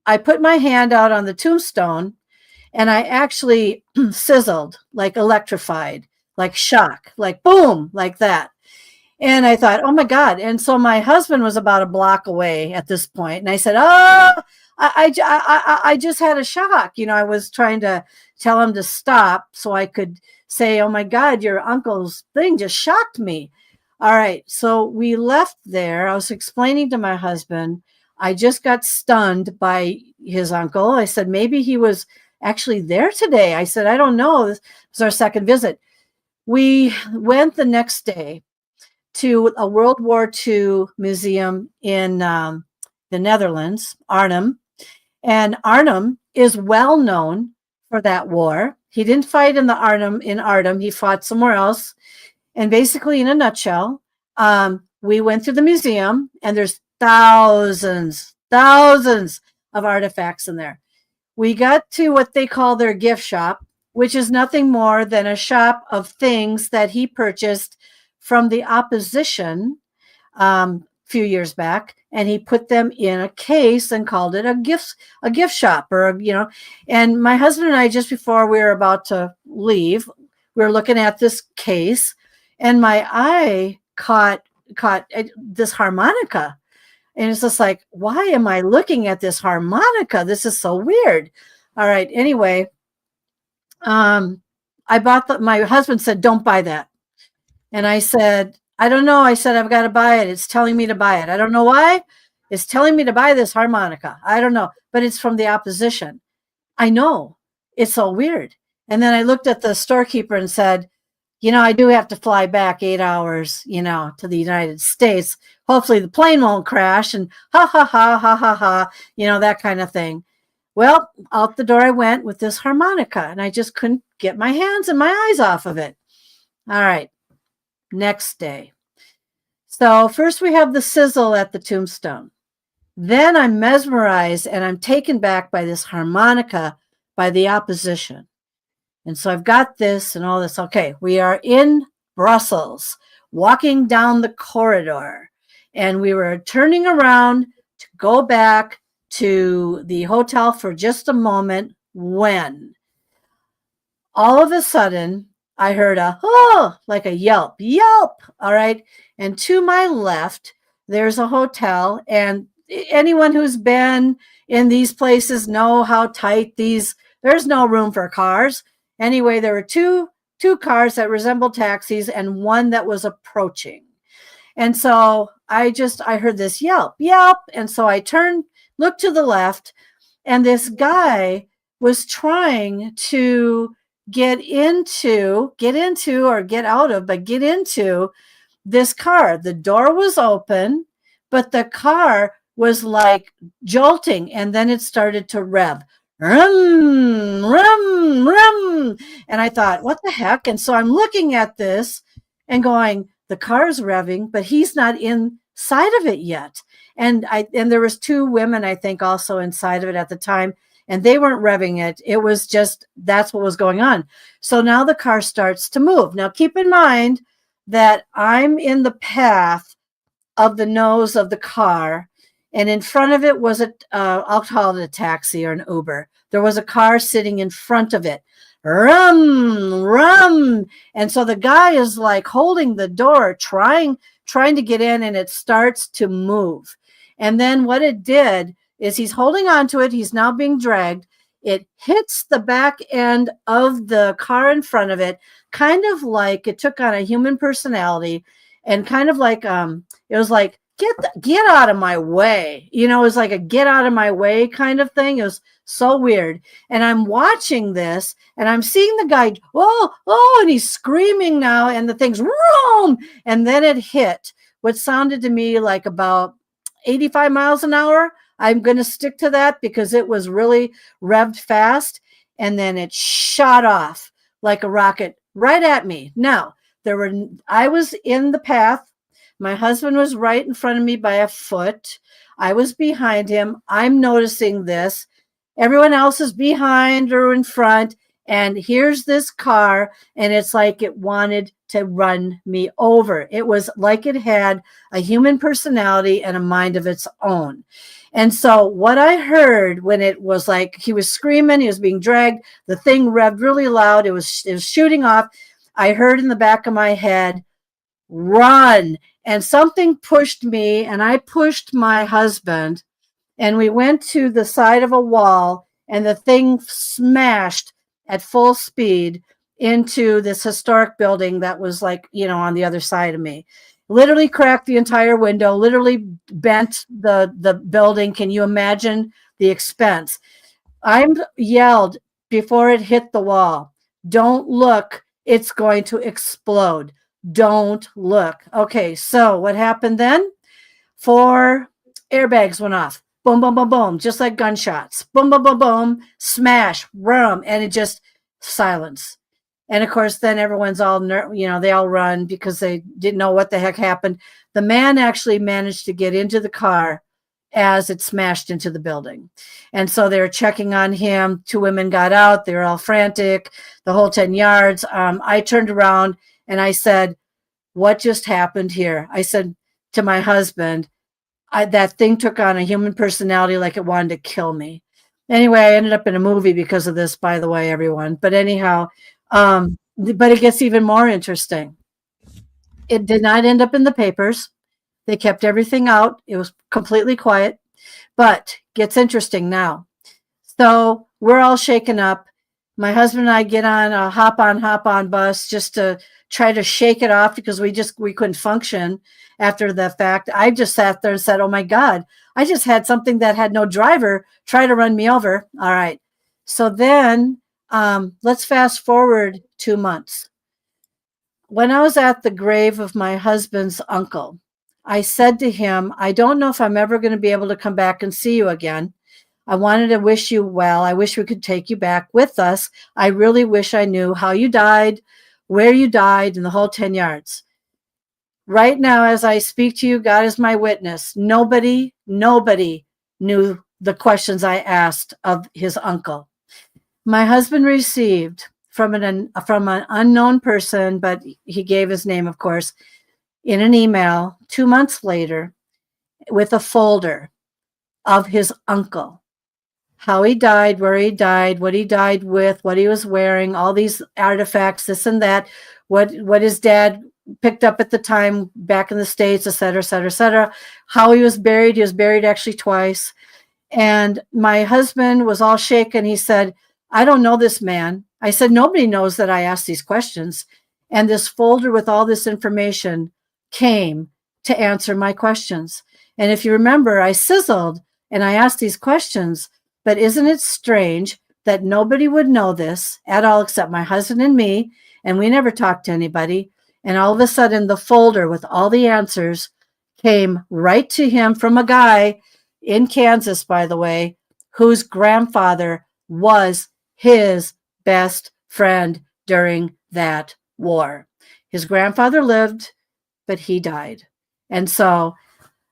I put my hand out on the tombstone and I actually sizzled, like electrified, like shock, like boom, like that. And I thought, oh my God. And so my husband was about a block away at this point. And I said, oh, I just had a shock. You know, I was trying to tell him to stop so I could say, oh my God, your uncle's thing just shocked me. All right. So we left there. I was explaining to my husband, I just got stunned by his uncle. I said, maybe he was actually there today. I said, I don't know. This was our second visit. We went the next day to a World War II museum in the Netherlands, Arnhem. And Arnhem is well known for that war. He didn't fight in Arnhem. He fought somewhere else. And basically, in a nutshell, we went through the museum, and there's thousands of artifacts in there. We got to what they call their gift shop, which is nothing more than a shop of things that he purchased from the opposition a few years back, and he put them in a case and called it a gift shop, or And my husband and I, just before we were about to leave, we were looking at this case, and my eye caught this harmonica. And it's just like, why am I looking at this harmonica? This is so weird. All right. Anyway, I bought my husband said, don't buy that. And I said, I don't know. I said, I've got to buy it. It's telling me to buy it. I don't know why. It's telling me to buy this harmonica. I don't know, but it's from the opposition. I know. It's so weird. And then I looked at the storekeeper and said, I do have to fly back 8 hours, to the United States. Hopefully the plane won't crash, and ha, ha, ha, ha, ha, ha, that kind of thing. Well, out the door I went with this harmonica, and I just couldn't get my hands and my eyes off of it. All right. Next day. So first we have the sizzle at the tombstone. Then I'm mesmerized and I'm taken back by this harmonica by the opposition. And so I've got this and all this. Okay, we are in Brussels, walking down the corridor, and we were turning around to go back to the hotel for just a moment when all of a sudden I heard like a yelp. All right. And to my left, there's a hotel, and anyone who's been in these places know how tight there's no room for cars. Anyway, there were two cars that resembled taxis and one that was approaching. And so I heard this yelp. And so I turned, looked to the left, and this guy was trying to get into this car. The door was open, but the car was like jolting, and then it started to rev. Rum, rum, rum. And I thought, what the heck? And so I'm looking at this and going, the car's revving, but he's not inside of it yet. And there was two women, I think, also inside of it at the time, and they weren't revving it. It was just, that's what was going on. So now the car starts to move. Now keep in mind that I'm in the path of the nose of the car, and in front of it was I'll call it a taxi or an Uber. There was a car sitting in front of it. Rum, rum. And so the guy is like holding the door, trying to get in, and it starts to move. And then what it did is he's holding on to it. He's now being dragged. It hits the back end of the car in front of it, kind of like it took on a human personality, and kind of like it was like, get out of my way. It was like a get out of my way kind of thing. It was so weird. And I'm watching this, and I'm seeing the guy, and he's screaming now, and the thing's room. And then it hit what sounded to me like about 85 miles an hour. I'm going to stick to that because it was really revved fast. And then it shot off like a rocket right at me. Now, I was in the path. My husband was right in front of me by a foot. I was behind him. I'm noticing this. Everyone else is behind or in front. And here's this car, and it's like it wanted to run me over. It was like it had a human personality and a mind of its own. And so what I heard when it was like he was screaming, he was being dragged, the thing revved really loud, it was shooting off. I heard in the back of my head, run. And something pushed me, and I pushed my husband, and we went to the side of a wall, and the thing smashed at full speed into this historic building that was like, on the other side of me. Literally cracked the entire window, literally bent the building. Can you imagine the expense? I'm yelled before it hit the wall, don't look, it's going to explode. Don't look. Okay, so what happened then? 4 airbags went off. Boom, boom, boom, boom, just like gunshots. Boom, boom, boom, boom, smash, rum, and it just silence. And of course, then everyone's all, they all run because they didn't know what the heck happened. The man actually managed to get into the car as it smashed into the building. And so they were checking on him. 2 women got out. They were all frantic, the whole 10 yards. I turned around and I said, what just happened here? I said to my husband, that thing took on a human personality like it wanted to kill me. Anyway, I ended up in a movie because of this, by the way, everyone. But anyhow, but it gets even more interesting. It did not end up in the papers. They kept everything out. It was completely quiet, but gets interesting now. So we're all shaken up. My husband and I get on a hop on bus just to try to shake it off because we couldn't function after the fact. I just sat there and said, oh my God, I just had something that had no driver try to run me over. All right. So then let's fast forward 2 months. When I was at the grave of my husband's uncle, I said to him, I don't know if I'm ever going to be able to come back and see you again. I wanted to wish you well. I wish we could take you back with us. I really wish I knew how you died, where you died, and the whole 10 yards. Right now, as I speak to you, God is my witness. Nobody knew the questions I asked of his uncle. My husband received from an unknown person, but he gave his name, of course, in an email 2 months later with a folder of his uncle. How he died, where he died, what he died with, what he was wearing, all these artifacts, this and that, what his dad picked up at the time back in the States, et cetera, et cetera, et cetera. How he was buried actually twice. And my husband was all shaken. He said, I don't know this man. I said, nobody knows that I asked these questions. And this folder with all this information came to answer my questions. And if you remember, I sizzled and I asked these questions. But isn't it strange that nobody would know this at all except my husband and me, and we never talked to anybody. And all of a sudden, the folder with all the answers came right to him from a guy in Kansas, by the way, whose grandfather was his best friend during that war. His grandfather lived, but he died. And so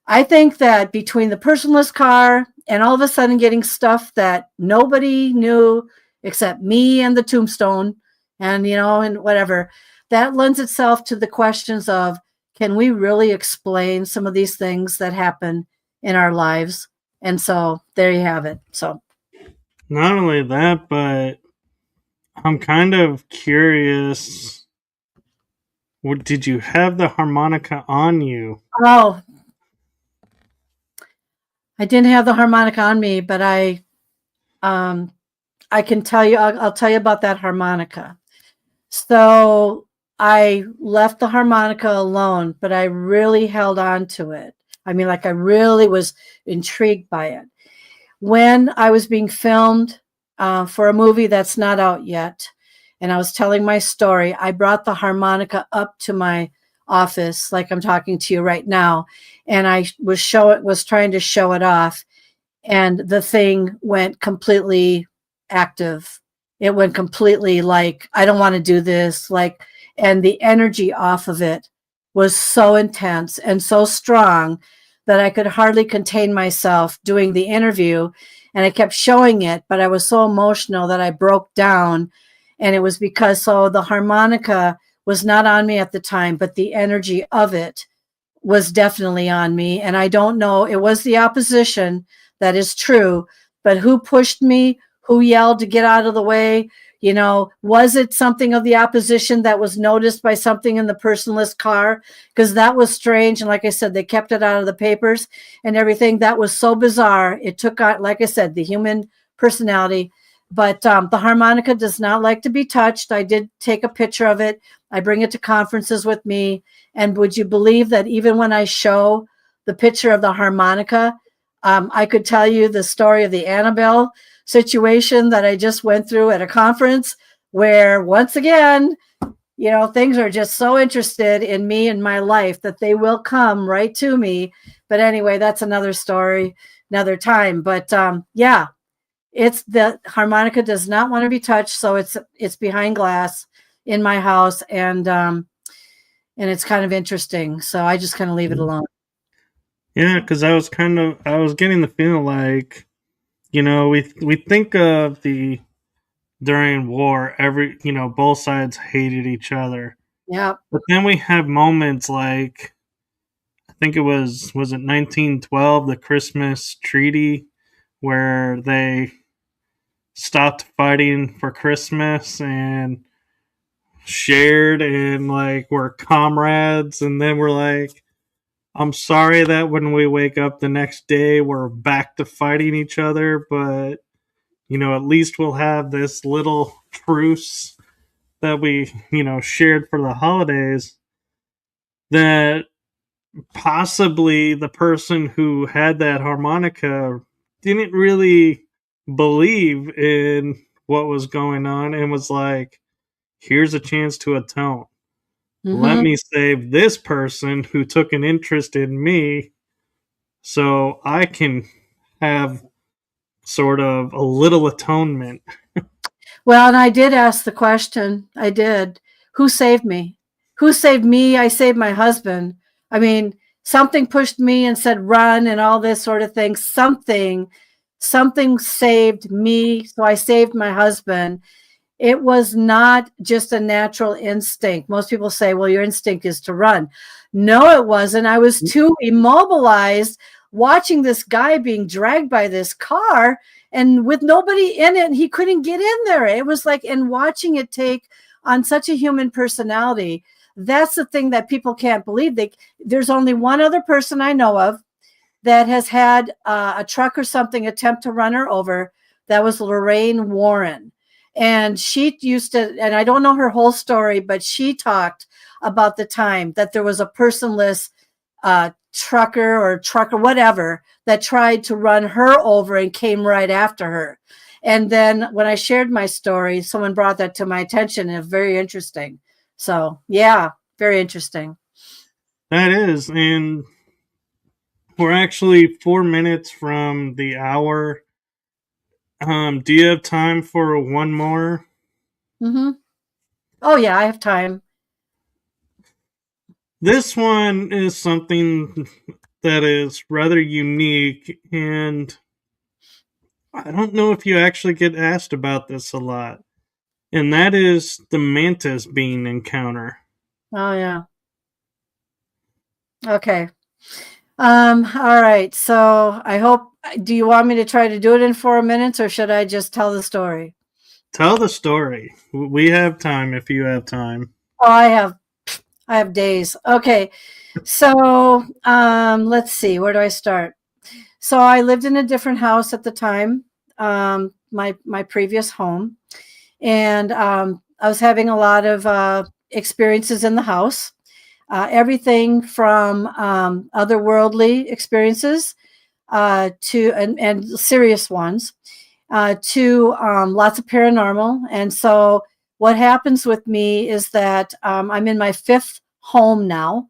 I think that between the personless car and all of a sudden getting stuff that nobody knew except me and the tombstone and, and whatever, that lends itself to the questions of, can we really explain some of these things that happen in our lives? And so there you have it. So not only that, but I'm kind of curious. Did you have the harmonica on you? Oh, I didn't have the harmonica on me, but I can tell you, I'll tell you about that harmonica. So I left the harmonica alone, but I really held on to it. I mean, like I really was intrigued by it. When I was being filmed for a movie that's not out yet, and I was telling my story, I brought the harmonica up to my office, like I'm talking to you right now, and I was trying to show it off, and the thing went completely active. It went completely like, I don't want to do this, like, and the energy off of it was so intense and so strong that I could hardly contain myself doing the interview. And I kept showing it, but I was so emotional that I broke down. And it was because, so the harmonica was not on me at the time, but the energy of it was definitely on me. And I don't know, it was the opposition, that is true, but who pushed me, who yelled to get out of the way? Was it something of the opposition that was noticed by something in the personless car? Because that was strange. And like I said, they kept it out of the papers and everything. That was so bizarre. It took out, like I said, the human personality. But the harmonica does not like to be touched. I did take a picture of it. I bring it to conferences with me. And would you believe that even when I show the picture of the harmonica, I could tell you the story of the Annabelle situation that I just went through at a conference where, once again, things are just so interested in me and my life that they will come right to me. But anyway, that's another story, another time. But yeah, it's the harmonica does not want to be touched. So it's behind glass in my house. And it's kind of interesting. So I just kind of leave it alone. Yeah, because I was getting the feeling like, we think of during war, both sides hated each other. Yeah. But then we have moments like, I think it was it 1912, the Christmas Treaty, where they stopped fighting for Christmas and shared and like were comrades. And then we're like, I'm sorry that when we wake up the next day, we're back to fighting each other, but, at least we'll have this little truce that we, shared for the holidays, that possibly the person who had that harmonica didn't really believe in what was going on and was like, here's a chance to atone. Mm-hmm. Let me save this person who took an interest in me so I can have sort of a little atonement. Well, and I did ask the question. I did. Who saved me? Who saved me? I saved my husband. I mean, something pushed me and said, run and all this sort of thing. Something saved me. So I saved my husband. It was not just a natural instinct. Most people say, well, your instinct is to run. No, it wasn't. I was too immobilized watching this guy being dragged by this car and with nobody in it. He couldn't get in there. It was like, and watching it take on such a human personality. That's the thing that people can't believe. There's only one other person I know of that has had a truck or something attempt to run her over. That was Lorraine Warren. And she used to, and I don't know her whole story, but she talked about the time that there was a personless trucker, whatever, that tried to run her over and came right after her. And then when I shared my story, someone brought that to my attention, and it's very interesting. So yeah, very interesting. That is, and we're actually 4 minutes from the hour. Do you have time for one more? Mm-hmm. Oh yeah, I have time. This one is something that is rather unique, and I don't know if you actually get asked about this a lot. And that is the mantis bean encounter. Oh yeah. Okay. All right. So I hope, do you want me to try to do it in 4 minutes, or should I just tell the story? Tell the story. We have time if you have time. Oh, I have days. Okay. So, let's see, where do I start? So I lived in a different house at the time, my previous home, and I was having a lot of experiences in the house. Everything from otherworldly experiences to and serious ones to lots of paranormal. And so what happens with me is that I'm in my 5th home now.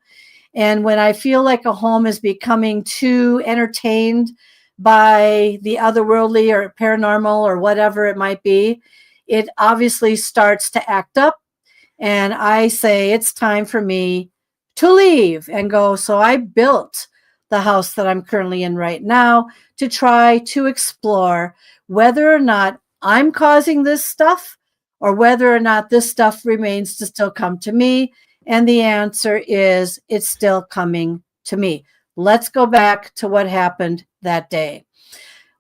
And when I feel like a home is becoming too entertained by the otherworldly or paranormal or whatever it might be, it obviously starts to act up. And I say, it's time for me to leave and go. So I built the house that I'm currently in right now to try to explore whether or not I'm causing this stuff or whether or not this stuff remains to still come to me. And the answer is it's still coming to me. Let's go back to what happened that day.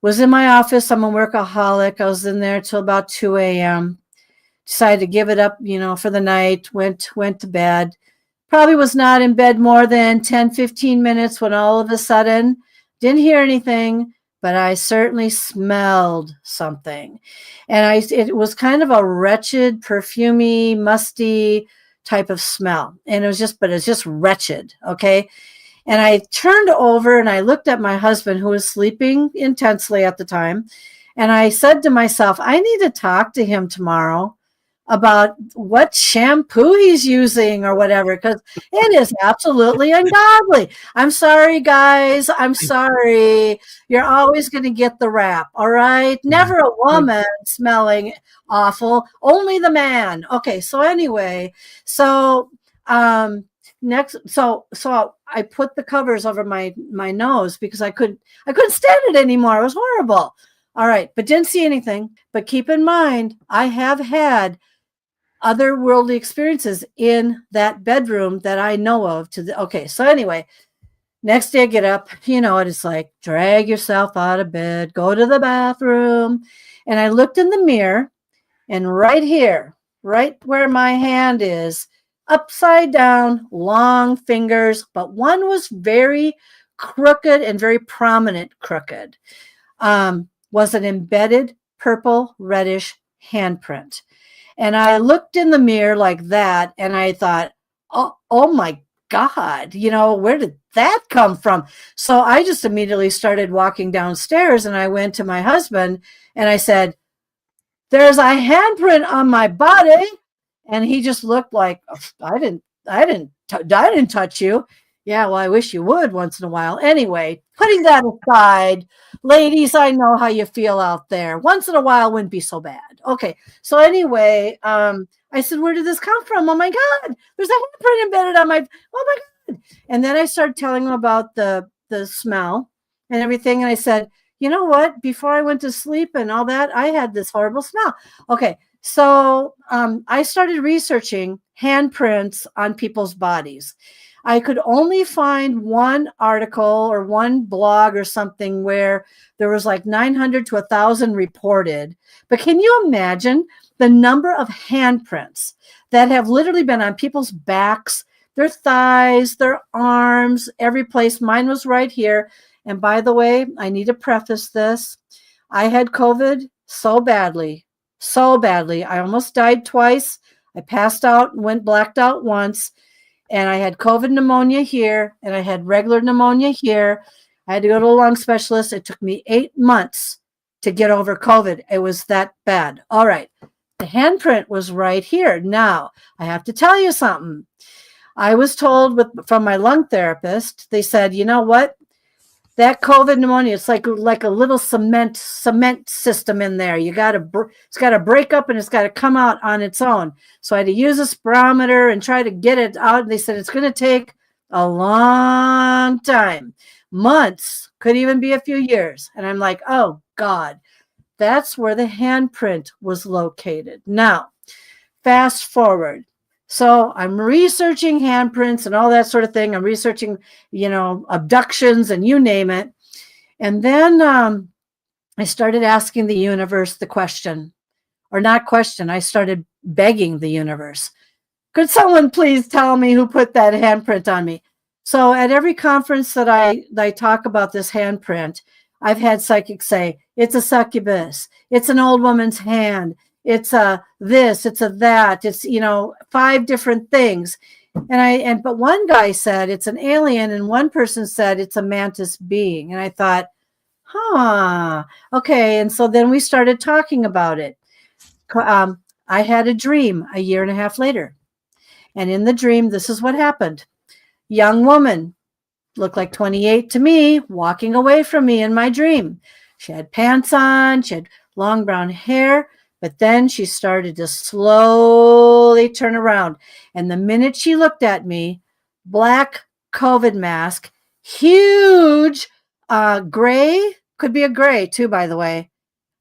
Was in my office. I'm a workaholic. I was in there till about 2 a.m. Decided to give it up, for the night. Went to bed. Probably was not in bed more than 10, 15 minutes when all of a sudden, didn't hear anything, but I certainly smelled something. And it was kind of a wretched, perfumey, musty type of smell. And it's just wretched. Okay. And I turned over and I looked at my husband, who was sleeping intensely at the time. And I said to myself, I need to talk to him tomorrow about what shampoo he's using or whatever, because it is absolutely ungodly. I'm sorry, guys. I'm sorry. You're always going to get the rap. All right. Never a woman smelling awful, only the man. Okay. So anyway, so I put the covers over my nose because I couldn't stand it anymore. It was horrible. All right. But didn't see anything. But keep in mind, I have had otherworldly experiences in that bedroom that I know of. Okay, so anyway, next day I get up, it's like, drag yourself out of bed, go to the bathroom. And I looked in the mirror, and right here, right where my hand is, upside down, long fingers, but one was very crooked and very prominent crooked, was an embedded purple reddish handprint. And I looked in the mirror like that, and I thought, oh my God, where did that come from? So I just immediately started walking downstairs, and I went to my husband and I said, there's a handprint on my body. And he just looked like, I didn't touch you. Yeah, well, I wish you would once in a while. Anyway, putting that aside, ladies, I know how you feel out there. Once in a while wouldn't be so bad. Okay, so anyway, I said, where did this come from? Oh my God, there's a handprint embedded on my, oh my God. And then I started telling him about the smell and everything. And I said, you know what? Before I went to sleep and all that, I had this horrible smell. Okay, so I started researching handprints on people's bodies. I could only find one article or one blog or something where there was like 900 to 1,000 reported. But can you imagine the number of handprints that have literally been on people's backs, their thighs, their arms, every place? Mine was right here. And by the way, I need to preface this. I had COVID so badly. I almost died twice. I passed out and went blacked out once. And I had COVID pneumonia here, and I had regular pneumonia here. I had to go to a lung specialist. It took me 8 months to get over COVID. It was that bad. All right. The handprint was right here. Now, I have to tell you something. I was told from my lung therapist, they said, you know what? That COVID pneumonia, it's like a little cement system in there. It's got to break up and it's got to come out on its own. So I had to use a spirometer and try to get it out. And they said it's going to take a long time, months, could even be a few years. And I'm like, oh God, that's where the handprint was located. Now, fast forward. So I'm researching handprints and all that sort of thing. I'm researching, abductions and you name it. And then I started asking the universe the question, or not question. I started begging the universe. Could someone please tell me who put that handprint on me? So at every conference that I talk about this handprint, I've had psychics say, it's a succubus. It's an old woman's hand. It's a this, it's a that, it's, 5 different things. But one guy said it's an alien and one person said it's a mantis being. And I thought, okay. And so then we started talking about it. I had a dream a year and a half later. And in the dream, this is what happened. Young woman, looked like 28 to me, walking away from me in my dream. She had pants on, she had long brown hair. But then she started to slowly turn around. And the minute she looked at me, black COVID mask, huge gray, could be a gray too, by the way,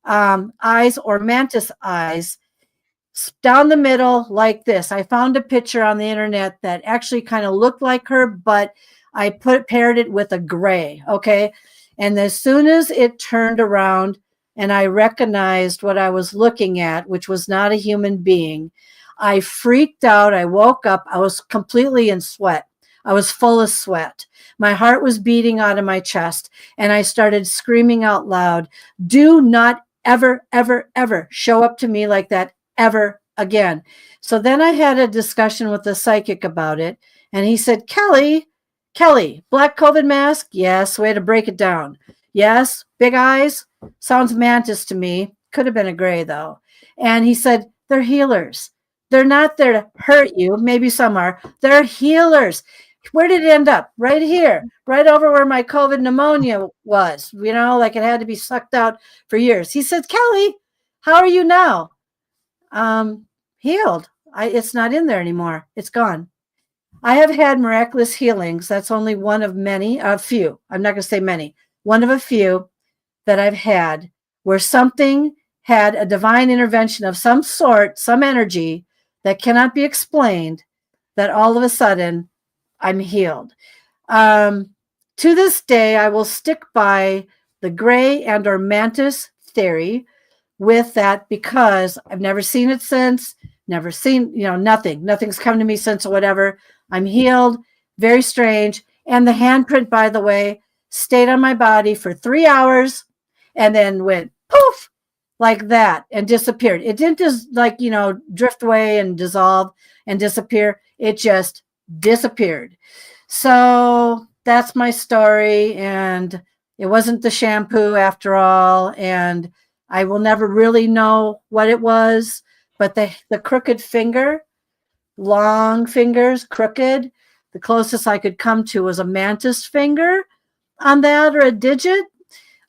eyes or mantis eyes, down the middle like this. I found a picture on the internet that actually kind of looked like her, but I paired it with a gray, okay? And as soon as it turned around, and I recognized what I was looking at, which was not a human being, I freaked out. I woke up. I was completely in sweat. I was full of sweat. My heart was beating out of my chest. And I started screaming out loud, do not ever, ever, ever show up to me like that ever again. So then I had a discussion with the psychic about it. And he said, Kelly, black COVID mask? Yes, way to break it down. Yes, big eyes? Sounds mantis to me. Could have been a gray, though. And he said, they're healers. They're not there to hurt you. Maybe some are. They're healers. Where did it end up? Right here, right over where my COVID pneumonia was, like it had to be sucked out for years. He said, Kelly, how are you now? Healed. It's not in there anymore. It's gone. I have had miraculous healings. That's only one of many, a few. I'm not going to say many. One of a few that I've had where something had a divine intervention of some sort, some energy that cannot be explained, that all of a sudden I'm healed. To this day, I will stick by the gray and or mantis theory with that because I've never seen it since, never seen, nothing's come to me since or whatever. I'm healed. Very strange. And the handprint, by the way, stayed on my body for 3 hours and then went poof like that and disappeared. It didn't just drift away and dissolve and disappear. It just disappeared. So that's my story. And it wasn't the shampoo after all. And I will never really know what it was, but the crooked finger, long fingers, crooked, the closest I could come to was a mantis finger on that or a digit.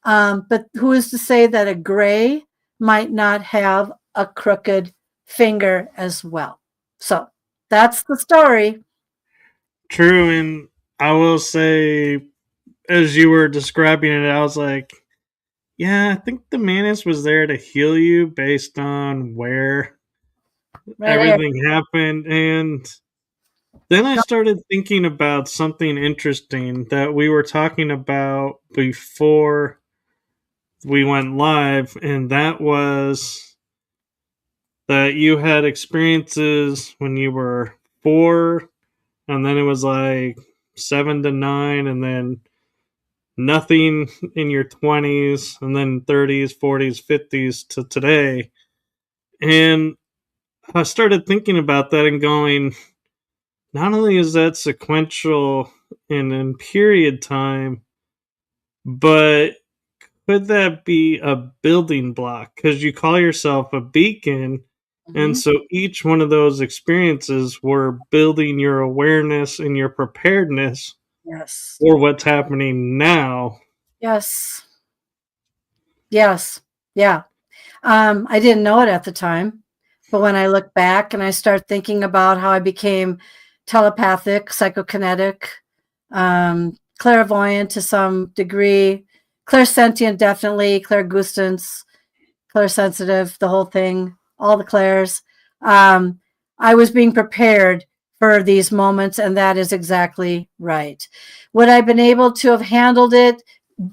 But who is to say that a gray might not have a crooked finger as well? So that's the story. True. And I will say, as you were describing it, I was like, yeah, I think the mantis was there to heal you based on where everything happened. And then I started thinking about something interesting that we were talking about before we went live, and that was that you had experiences when you were 4, and then it was like 7 to 9, and then nothing in your 20s, and then 30s, 40s, 50s to today. And I started thinking about that and going, not only is that sequential and in period time, but could that be a building block? Because you call yourself a beacon, and Mhm. so each one of those experiences were building your awareness and your preparedness Yes. for what's happening now. Yes. Yes. Yeah. I didn't know it at the time, but when I look back and I start thinking about how I became telepathic, psychokinetic, clairvoyant to some degree, clairsentient, definitely, clairgustance, clairsensitive, the whole thing, all the clairs. I was being prepared for these moments, and that is exactly right. Would I have been able to have handled it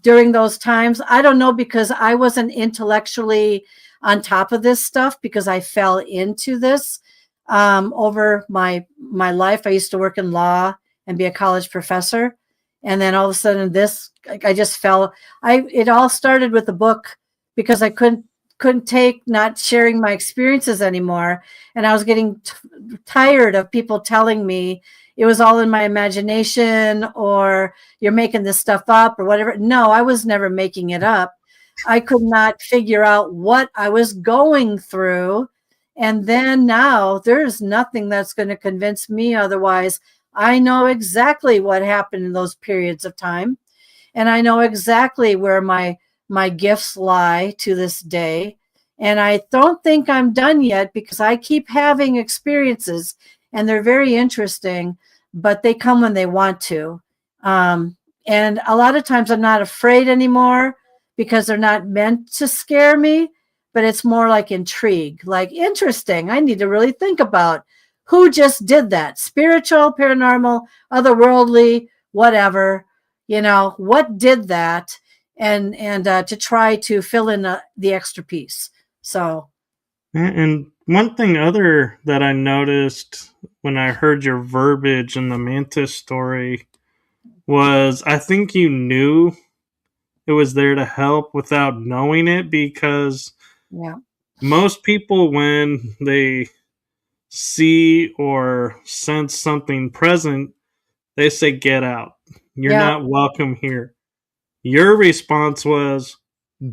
during those times? I don't know, because I wasn't intellectually on top of this stuff, because I fell into this over my life. I used to work in law and be a college professor, and then all of a sudden, this I just fell. It all started with the book, because I couldn't take not sharing my experiences anymore, and I was getting tired of people telling me it was all in my imagination, or you're making this stuff up or whatever. No, I was never making it up. I could not figure out what I was going through. And then now there's nothing that's going to convince me otherwise. I know exactly what happened in those periods of time, and I know exactly where my gifts lie to this day. And I don't think I'm done yet, because I keep having experiences, and they're very interesting, but they come when they want to. And a lot of times I'm not afraid anymore, because they're not meant to scare me, but it's more like intrigue, like interesting. I need to really think about who just did that. Spiritual, paranormal, otherworldly, whatever. What did that, and to try to fill in the extra piece. So And one thing other that I noticed when I heard your verbiage in the Mantis story was I think you knew it was there to help without knowing it, because yeah, most people, when they see or sense something present, they say, "Get out. You're yeah, not welcome here." Your response was,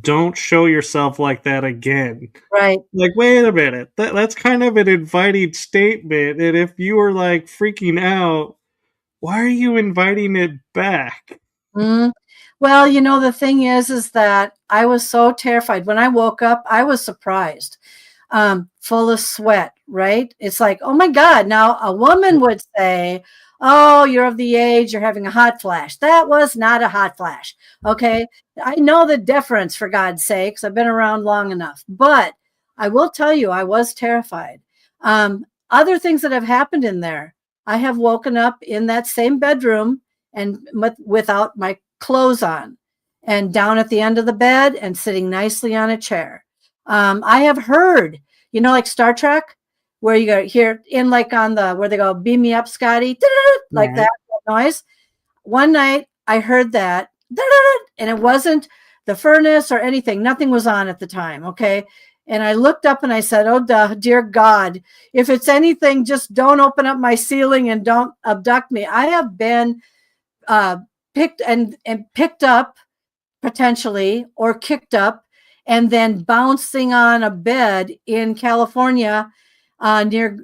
"Don't show yourself like that again." right. Like, wait a minute. That's kind of an inviting statement. And if you were like freaking out, why are you inviting it back? Mm. Well, the thing is that I was so terrified. When I woke up, I was surprised, full of sweat, right? It's like, oh my God. Now, a woman would say, oh, you're of the age, you're having a hot flash. That was not a hot flash. Okay. I know the difference, for God's sakes. I've been around long enough. But I will tell you, I was terrified. Other things that have happened in there, I have woken up in that same bedroom and without my clothes on, and down at the end of the bed and sitting nicely on a chair. I have heard, like Star Trek, where you go here in, like on the where they go, beam me up, Scotty, like Right. that noise. One night I heard that, and it wasn't the furnace or anything. Nothing was on at the time. Okay. And I looked up and I said, oh, dear God, if it's anything, just don't open up my ceiling and don't abduct me. I have been uh, picked up potentially, or kicked up and then bouncing on a bed in California, near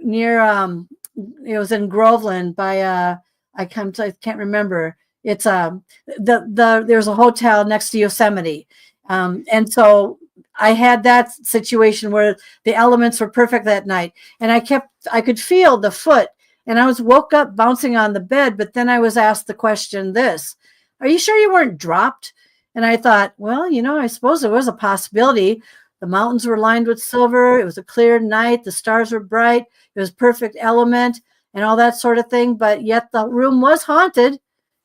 it was in Groveland by I can't remember. It's there's a hotel next to Yosemite, and so I had that situation where the elements were perfect that night, and I could feel the foot, and I was woke up bouncing on the bed, but then I was asked the question, this, are you sure you weren't dropped? And I thought, well, I suppose there was a possibility. The mountains were lined with silver. It was a clear night. The stars were bright. It was perfect element and all that sort of thing. But yet the room was haunted.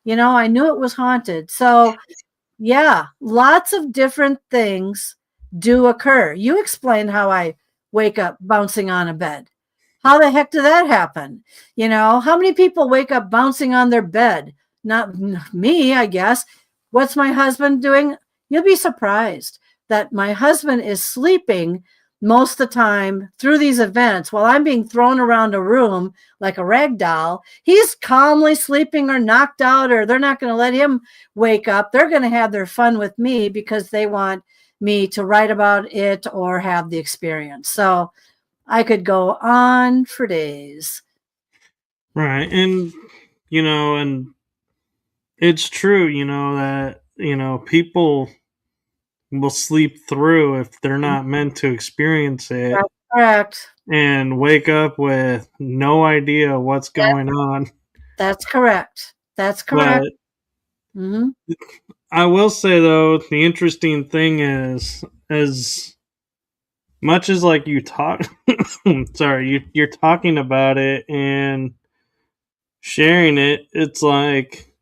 I knew it was haunted. So, yeah, lots of different things do occur. You explained how I wake up bouncing on a bed. How the heck did that happen? How many people wake up bouncing on their bed? Not me, I guess. What's my husband doing? You'll be surprised that my husband is sleeping most of the time through these events, while I'm being thrown around a room like a rag doll, he's calmly sleeping or knocked out, or they're not going to let him wake up. They're going to have their fun with me because they want me to write about it or have the experience. So I could go on for days. Right. And, and it's true, that, people will sleep through if they're not meant to experience it. That's correct. And wake up with no idea what's going on. That's correct. That's correct. But I will say, though, the interesting thing is, as much as like you talk, you're talking about it and sharing it, it's like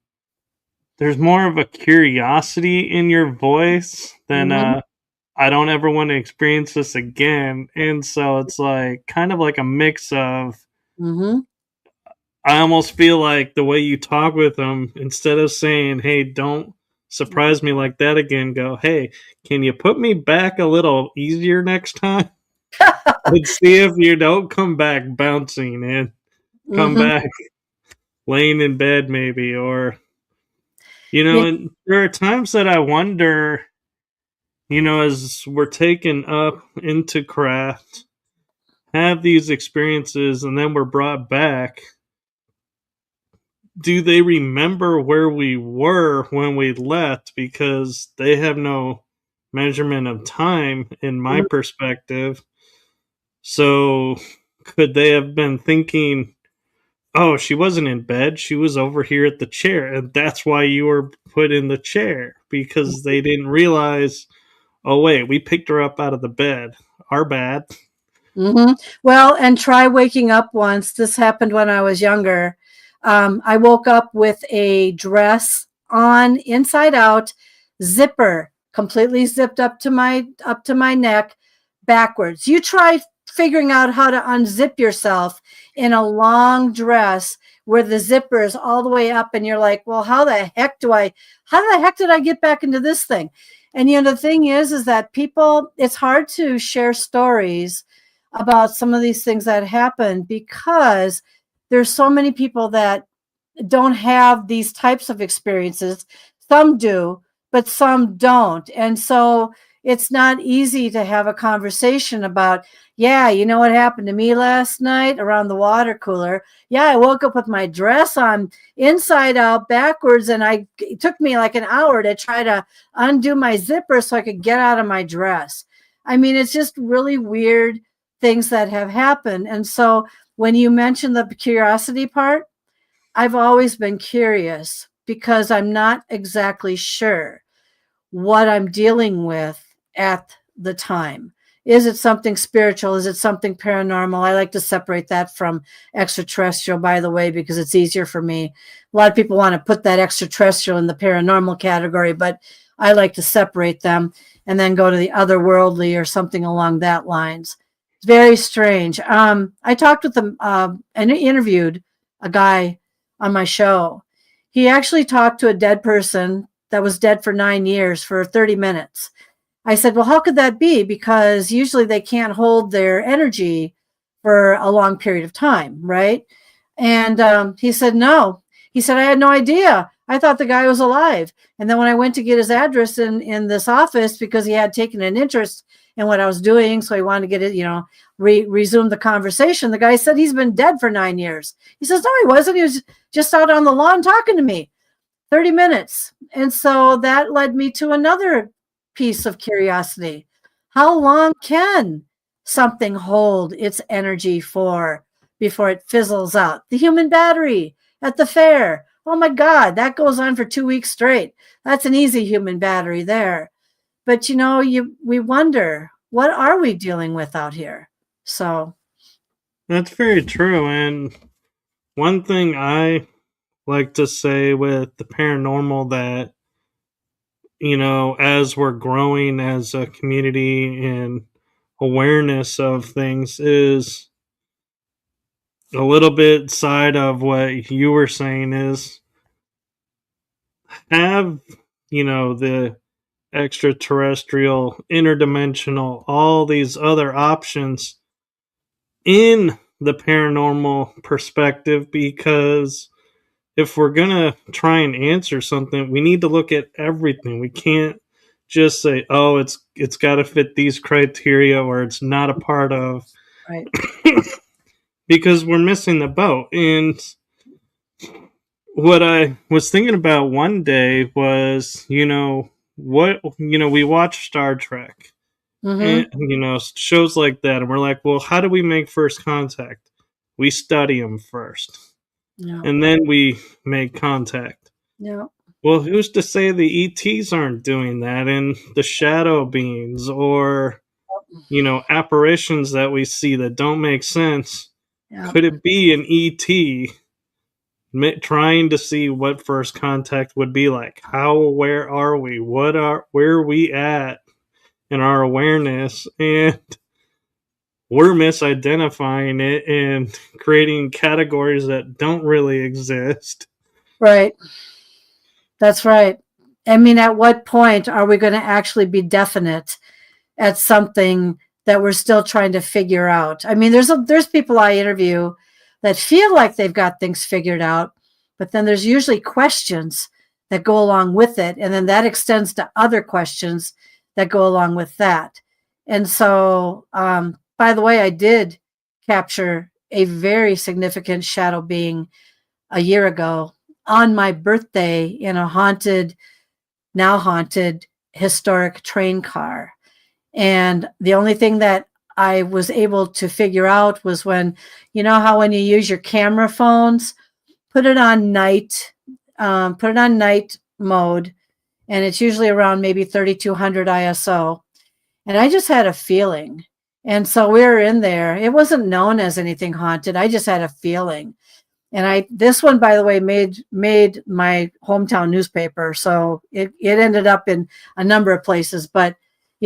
there's more of a curiosity in your voice than I don't ever want to experience this again. And so it's like kind of like a mix of I almost feel like the way you talk with them, instead of saying, hey, don't surprise me like that again, go, hey, can you put me back a little easier next time? And see if you don't come back bouncing and come back laying in bed maybe, or and there are times that I wonder, as we're taken up into craft, have these experiences, and then we're brought back, do they remember where we were when we left? Because they have no measurement of time in my perspective. So could they have been thinking, oh, she wasn't in bed, she was over here at the chair, and that's why you were put in the chair, because they didn't realize, oh wait, we picked her up out of the bed, our bad. Well, and try waking up once. This happened when I was younger. I woke up with a dress on inside out, zipper completely zipped up to my neck backwards. You try figuring out how to unzip yourself in a long dress where the zipper is all the way up, and you're like, well, how the heck did I get back into this thing? And the thing is that people, it's hard to share stories about some of these things that happen because there's so many people that don't have these types of experiences. Some do, but some don't. And so it's not easy to have a conversation about, yeah, you know what happened to me last night around the water cooler? Yeah, I woke up with my dress on inside out backwards, and it took me like an hour to try to undo my zipper so I could get out of my dress. I mean, it's just really weird things that have happened. And so when you mentioned the curiosity part, I've always been curious because I'm not exactly sure what I'm dealing with at the time. Is it something spiritual? Is it something paranormal? I like to separate that from extraterrestrial, by the way, because it's easier for me. A lot of people want to put that extraterrestrial in the paranormal category, but I like to separate them and then go to the otherworldly or something along that lines. It's very strange. I talked with them and interviewed a guy on my show. He actually talked to a dead person that was dead for 9 years for 30 minutes. I said, well, how could that be? Because usually they can't hold their energy for a long period of time, right? And he said, no. He said, I had no idea. I thought the guy was alive. And then when I went to get his address in this office, because he had taken an interest in what I was doing, so he wanted to get it, resume the conversation, the guy said he's been dead for 9 years. He says, no, he wasn't. He was just out on the lawn talking to me. 30 minutes. And so that led me to another piece of curiosity. How long can something hold its energy for before it fizzles out? The human battery at the fair. Oh my God, that goes on for 2 weeks straight. That's an easy human battery there. But we wonder, what are we dealing with out here? So that's very true. And one thing I like to say with the paranormal that, as we're growing as a community and awareness of things, is a little bit side of what you were saying, is have, the extraterrestrial, interdimensional, all these other options in the paranormal perspective, because if we're going to try and answer something, we need to look at everything. We can't just say, oh, it's got to fit these criteria or it's not a part of, Right. because we're missing the boat. And what I was thinking about one day was, we watch Star Trek and, shows like that. And we're like, well, how do we make first contact? We study them first. Yeah. And then we make contact. Yeah. Well, who's to say the ETs aren't doing that, and the shadow beings or, apparitions that we see that don't make sense? Yeah. Could it be an ET trying to see what first contact would be like? How aware are we? Where are we at in our awareness? And we're misidentifying it and creating categories that don't really exist. Right. That's right. I mean, at what point are we going to actually be definite at something that we're still trying to figure out? I mean, there's people I interview that feel like they've got things figured out, but then there's usually questions that go along with it. And then that extends to other questions that go along with that. And so, by the way, I did capture a very significant shadow being a year ago on my birthday in a now haunted historic train car. And the only thing that I was able to figure out was when you use your camera phones, put it on night mode, and it's usually around maybe 3200 ISO. And I just had a feeling. And so we were in there. It wasn't known as anything haunted. I just had a feeling. And this one, by the way, made my hometown newspaper. So it ended up in a number of places. But,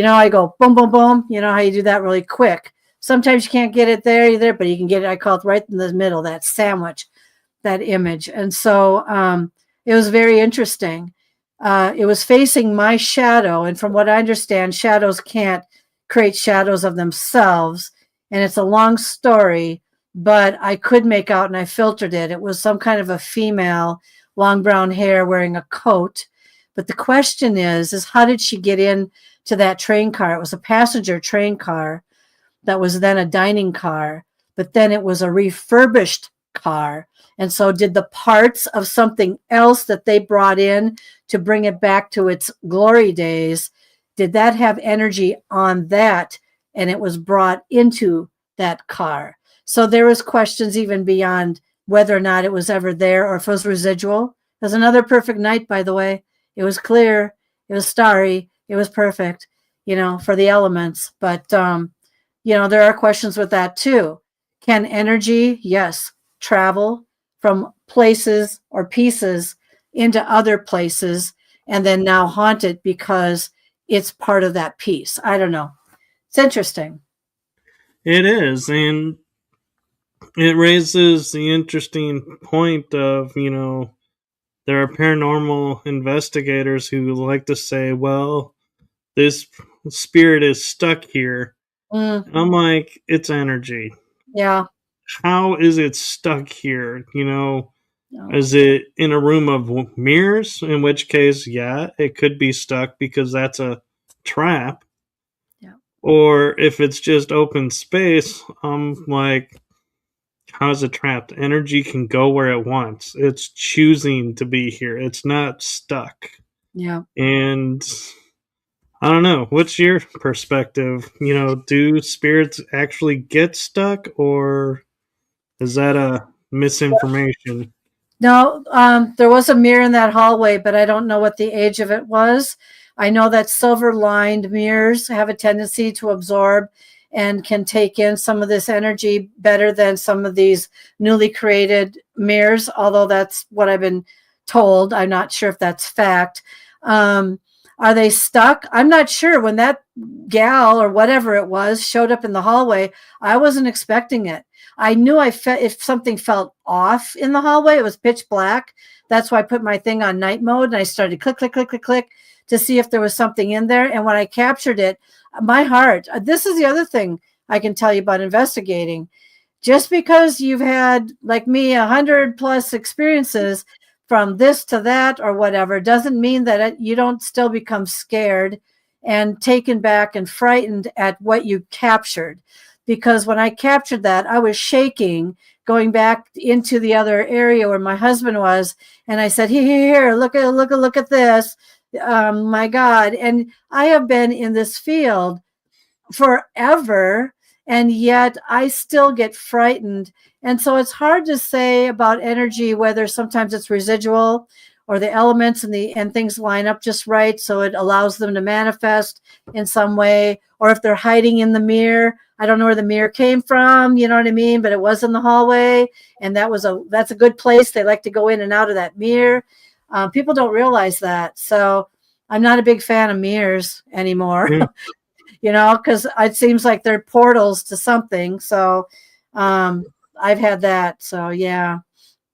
I go boom, boom, boom. You know how you do that really quick. Sometimes you can't get it there either, but you can get it. I call it right in the middle, that sandwich, that image. And so it was very interesting. It was facing my shadow. And from what I understand, shadows can't create shadows of themselves. And it's a long story, but I could make out, and I filtered it. It was some kind of a female, long brown hair, wearing a coat. But the question is how did she get in to that train car? It was a passenger train car that was then a dining car, but then it was a refurbished car. And so did the parts of something else that they brought in to bring it back to its glory days, did that have energy on that? And it was brought into that car. So there was questions even beyond whether or not it was ever there or if it was residual. It was another perfect night, by the way. It was clear. It was starry. It was perfect, for the elements. But, there are questions with that too. Can energy, yes, travel from places or pieces into other places and then now haunt it because it's part of that piece? I don't know. It's interesting. It is. And it raises the interesting point of, there are paranormal investigators who like to say, well, this spirit is stuck here. And I'm like, it's energy. Yeah. How is it stuck here? Is it in a room of mirrors? In which case, yeah, it could be stuck because that's a trap. Yeah. Or if it's just open space, I'm like, how is it trapped? Energy can go where it wants. It's choosing to be here. It's not stuck. Yeah. And I don't know. What's your perspective? Do spirits actually get stuck, or is that a misinformation? No, there was a mirror in that hallway, but I don't know what the age of it was. I know that silver-lined mirrors have a tendency to absorb and can take in some of this energy better than some of these newly created mirrors, although that's what I've been told. I'm not sure if that's fact. Are they stuck? I'm not sure. When that gal or whatever it was showed up in the hallway, I wasn't expecting it. I knew if something felt off in the hallway, it was pitch black. That's why I put my thing on night mode and I started click, click, click, click, click to see if there was something in there. And when I captured it, my heart, this is the other thing I can tell you about investigating. Just because you've had, like me, 100+ experiences from this to that or whatever, doesn't mean that you don't still become scared and taken back and frightened at what you captured. Because when I captured that, I was shaking, going back into the other area where my husband was, and I said, "Here, look at this, my God!" And I have been in this field forever, and yet I still get frightened. And so it's hard to say about energy, whether sometimes it's residual or the elements and things line up just right, so it allows them to manifest in some way, or if they're hiding in the mirror. I don't know where the mirror came from, you know what I mean? But it was in the hallway, and that's a good place. They like to go in and out of that mirror. People don't realize that. So I'm not a big fan of mirrors anymore, because it seems like they're portals to something. So I've had that. So, yeah.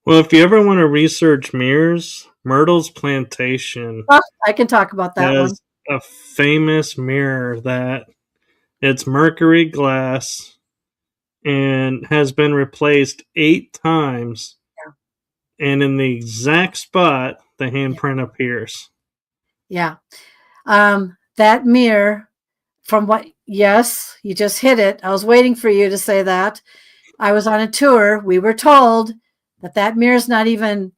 Well, if you ever want to research mirrors, Myrtle's Plantation. I can talk about that one. A famous mirror that it's mercury glass and has been replaced 8 times. Yeah. And in the exact spot, the handprint appears. Yeah. That mirror, yes, you just hit it. I was waiting for you to say that. I was on a tour. We were told that mirror is not even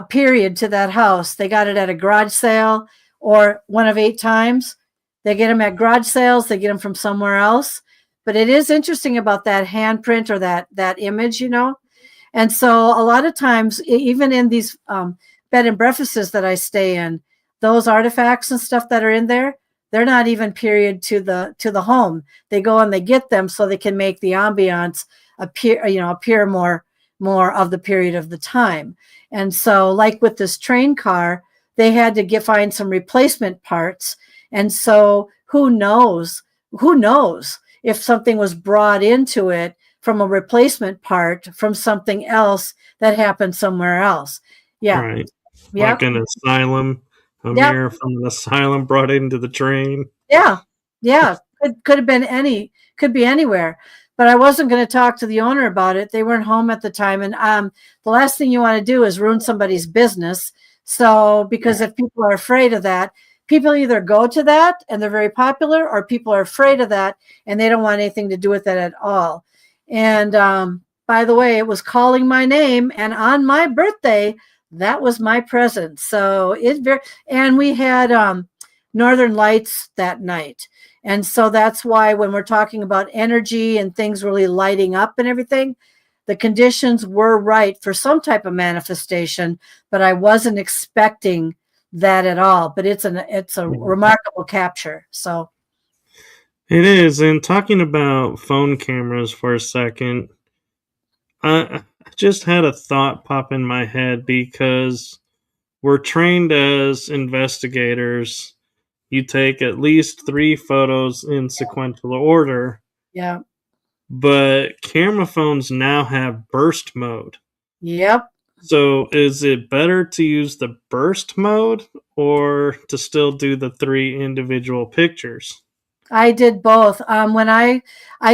period to that house. They got it at a garage sale or one of 8 times. They get them at garage sales. They get them from somewhere else. But it is interesting about that handprint or that image, And so a lot of times, even in these bed and breakfasts that I stay in, those artifacts and stuff that are in there, they're not even period to the home. They go and they get them so they can make the ambiance appear more of the period of the time. And so, like with this train car, they had to find some replacement parts. And so who knows if something was brought into it from a replacement part from something else that happened somewhere else. Yeah. Right. Yep. Like an asylum, mirror from an asylum brought into the train. Yeah. Yeah. Could be anywhere. But I wasn't going to talk to the owner about it. They weren't home at the time. And the last thing you want to do is ruin somebody's business. So, because if people are afraid of that, people either go to that and they're very popular, or people are afraid of that and they don't want anything to do with it at all. And by the way, it was calling my name, and on my birthday, that was my present. So and we had Northern Lights that night. And so that's why when we're talking about energy and things really lighting up and everything, the conditions were right for some type of manifestation, but I wasn't expecting that at all. But it's a remarkable capture. So it is. And talking about phone cameras for a second, I just had a thought pop in my head, because we're trained as investigators. You take at least 3 photos in sequential order. Yeah. But camera phones now have burst mode. Yep. So is it better to use the burst mode or to still do the 3 individual pictures? I did both. When I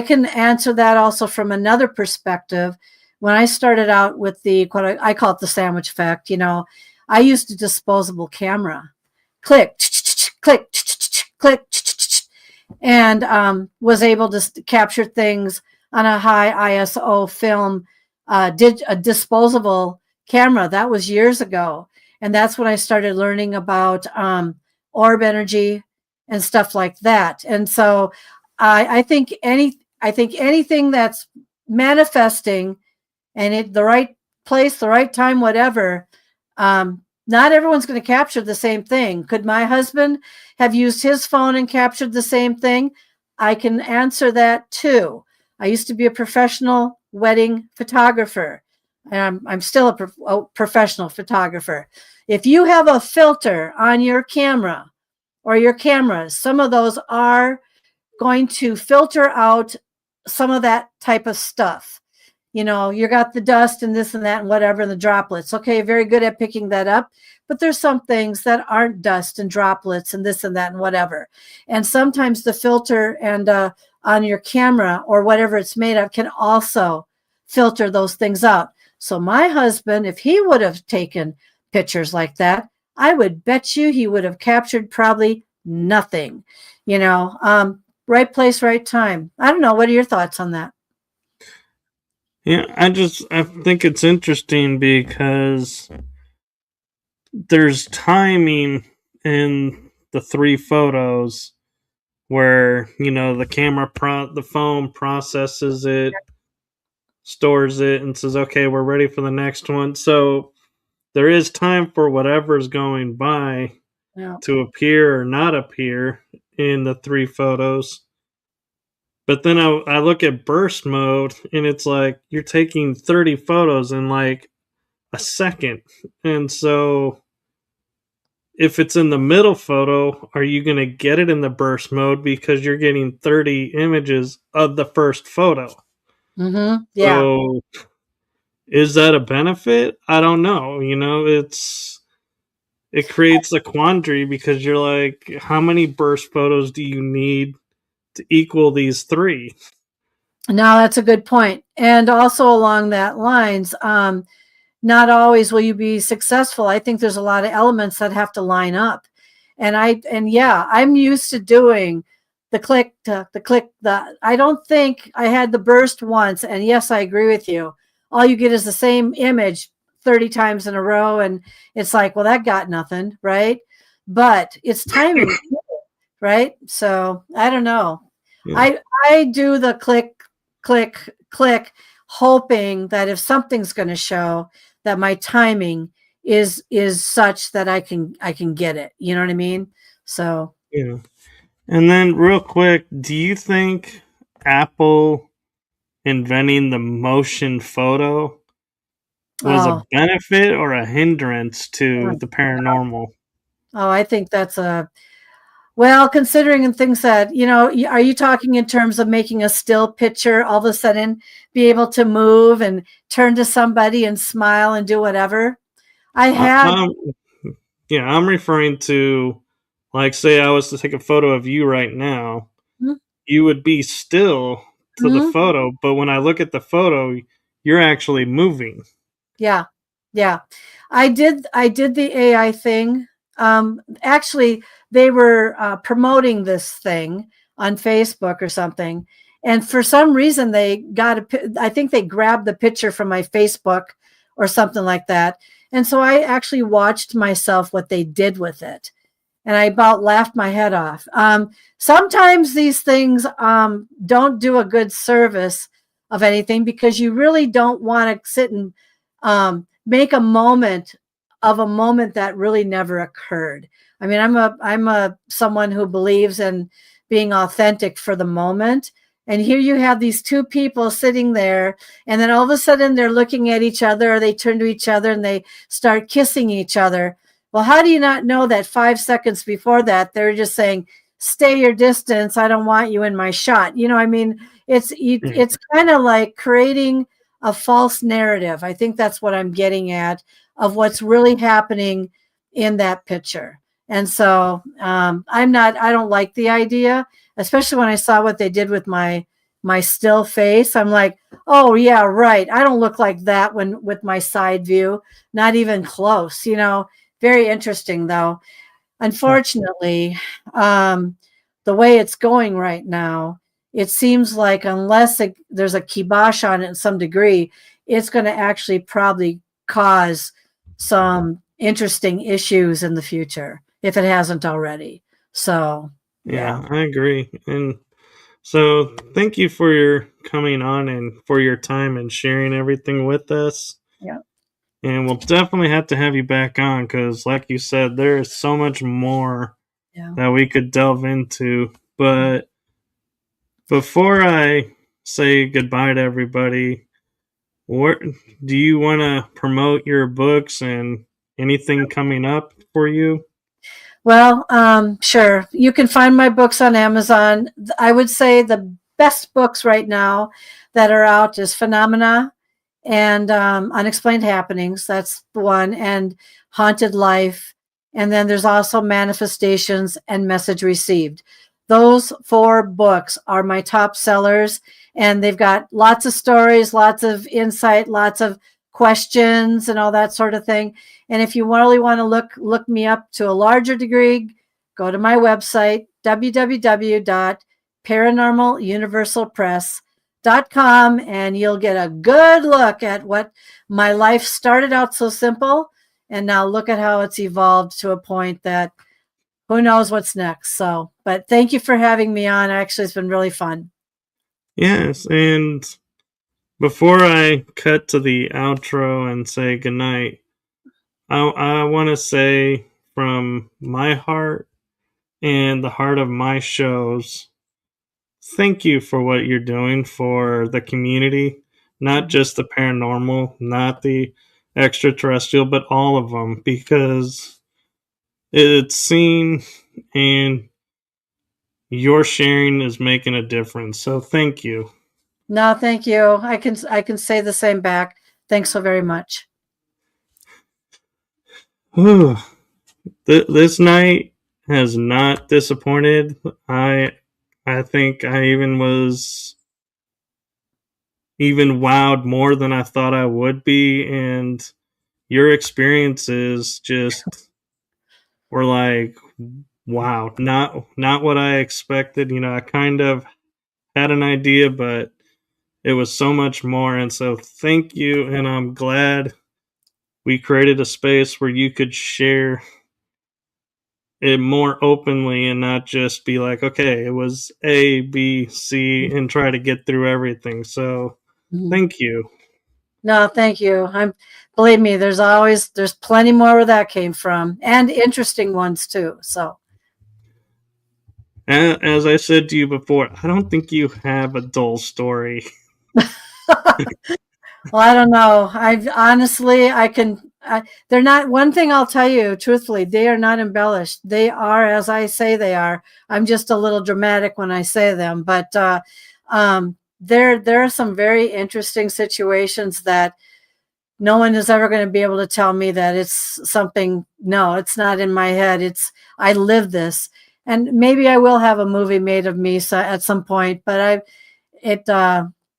can answer that also from another perspective. When I started out with I call it the sandwich effect, I used a disposable camera. Click, click, click, and was able to capture things on a high ISO film, did a disposable camera. That was years ago. And that's when I started learning about orb energy and stuff like that. And so I think anything that's manifesting and the right place, the right time, whatever, not everyone's going to capture the same thing. Could my husband have used his phone and captured the same thing? I can answer that too. I used to be a professional wedding photographer. I'm still a professional photographer. If you have a filter on your camera or your cameras, some of those are going to filter out some of that type of stuff. You know, you got the dust and this and that and whatever, and the droplets. Okay, very good at picking that up. But there's some things that aren't dust and droplets and this and that and whatever. And sometimes the filter and on your camera or whatever it's made of can also filter those things out. So my husband, if he would have taken pictures like that, I would bet you he would have captured probably nothing. You know, right place, right time. I don't know. What are your thoughts on that? Yeah, I think it's interesting because there's timing in the 3 photos where, you know, the phone processes it, stores it, and says, okay, we're ready for the next one. So there is time for whatever's going by to appear or not appear in the 3 photos. But then I look at burst mode, and it's like you're taking 30 photos in like a second. And so if it's in the middle photo, are you going to get it in the burst mode because you're getting 30 images of the first photo? Mm-hmm. Yeah. So is that a benefit? I don't know. You know, it creates a quandary because you're like, how many burst photos do you need to equal these 3? No, that's a good point. And also along that lines, not always will you be successful. I think there's a lot of elements that have to line up. And I'm used to doing the click, I don't think I had the burst once. And yes, I agree with you. All you get is the same image 30 times in a row. And it's like, well, that got nothing, right? But it's timing, right? So I don't know. Yeah. I do the click, hoping that if something's going to show, that my timing is such that I can get it. You know what I mean? So yeah. And then real quick, do you think Apple inventing the motion photo was a benefit or a hindrance to the paranormal? Oh, I think that's well, considering things that, you know, are you talking in terms of making a still picture, all of a sudden be able to move and turn to somebody and smile and do whatever? I'm referring to, like, say I was to take a photo of you right now, you would be still to the photo, but when I look at the photo, you're actually moving. Yeah. I did the AI thing. Actually, they were promoting this thing on Facebook or something, and for some reason I think they grabbed the picture from my Facebook or something like that, and so I actually watched myself what they did with it, and I about laughed my head off. Sometimes these things don't do a good service of anything because you really don't want to sit and make a moment that really never occurred. I mean, I'm a someone who believes in being authentic for the moment. And here you have these 2 people sitting there, and then all of a sudden they're looking at each other, or they turn to each other and they start kissing each other. Well, how do you not know that 5 seconds before that they're just saying, "Stay your distance. I don't want you in my shot." You know, I mean, it's kind of like creating a false narrative. I think that's what I'm getting at, of what's really happening in that picture. And so I don't like the idea, especially when I saw what they did with my still face. I'm like, oh yeah, right. I don't look like that with my side view, not even close, you know. Very interesting though. Unfortunately, the way it's going right now, it seems like unless there's a kibosh on it in some degree, it's going to actually probably cause some interesting issues in the future if it hasn't already. So yeah, I agree. And so thank you for your coming on and for your time and sharing everything with us. Yeah. And we'll definitely have to have you back on because, like you said, there is so much more that we could delve into. But before I say goodbye to everybody, what do you want to promote your books and anything coming up for you? Well, sure. You can find my books on Amazon. I would say the best books right now that are out is Phenomena and unexplained happenings. That's one, and haunted life. And then there's also manifestations and message received. Those 4 books are my top sellers, and they've got lots of stories, lots of insight, lots of questions and all that sort of thing. And if you really want to look me up to a larger degree, go to my website, www.paranormaluniversalpress.com, and you'll get a good look at what my life started out so simple, and now look at how it's evolved to a point that who knows what's next. So, but thank you for having me on. Actually, it's been really fun. Yes, and before I cut to the outro and say goodnight, I want to say from my heart and the heart of my shows, thank you for what you're doing for the community, not just the paranormal, not the extraterrestrial, but all of them, because it's seen and your sharing is making a difference. So thank you. No, thank you. I can say the same back. Thanks so very much. This night has not disappointed. I think I even was wowed more than I thought I would be, and your experiences just were like, wow, not what I expected. I kind of had an idea, but it was so much more. And so thank you, and I'm glad we created a space where you could share it more openly and not just be like, okay, it was A, B, C, and try to get through everything. So thank you. No, thank you. Believe me, there's plenty more where that came from, and interesting ones too. So, as I said to you before, I don't think you have a dull story. well, I don't know. They're not. One thing I'll tell you truthfully, they are not embellished. They are as I say they are. I'm just a little dramatic when I say them, but there are some very interesting situations that no one is ever going to be able to tell me that it's something. No, it's not in my head. I live this, and maybe I will have a movie made of me at some point. But I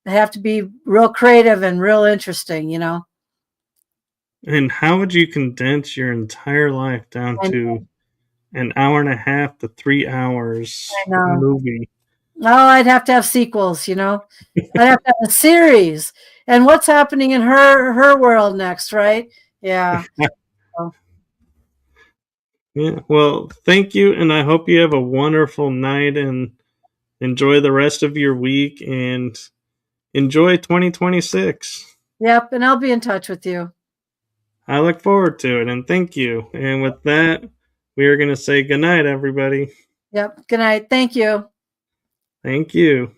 have to be real creative and real interesting, And how would you condense your entire life down to an hour and a half to 3 hours movie? Oh, I'd have to have sequels, I'd have to have a series. And what's happening in her world next, right? Yeah. Yeah. Well, thank you, and I hope you have a wonderful night and enjoy the rest of your week and enjoy 2026. Yep, and I'll be in touch with you. I look forward to it, and thank you. And with that, we are going to say goodnight, everybody. Yep. Good night. Thank you. Thank you.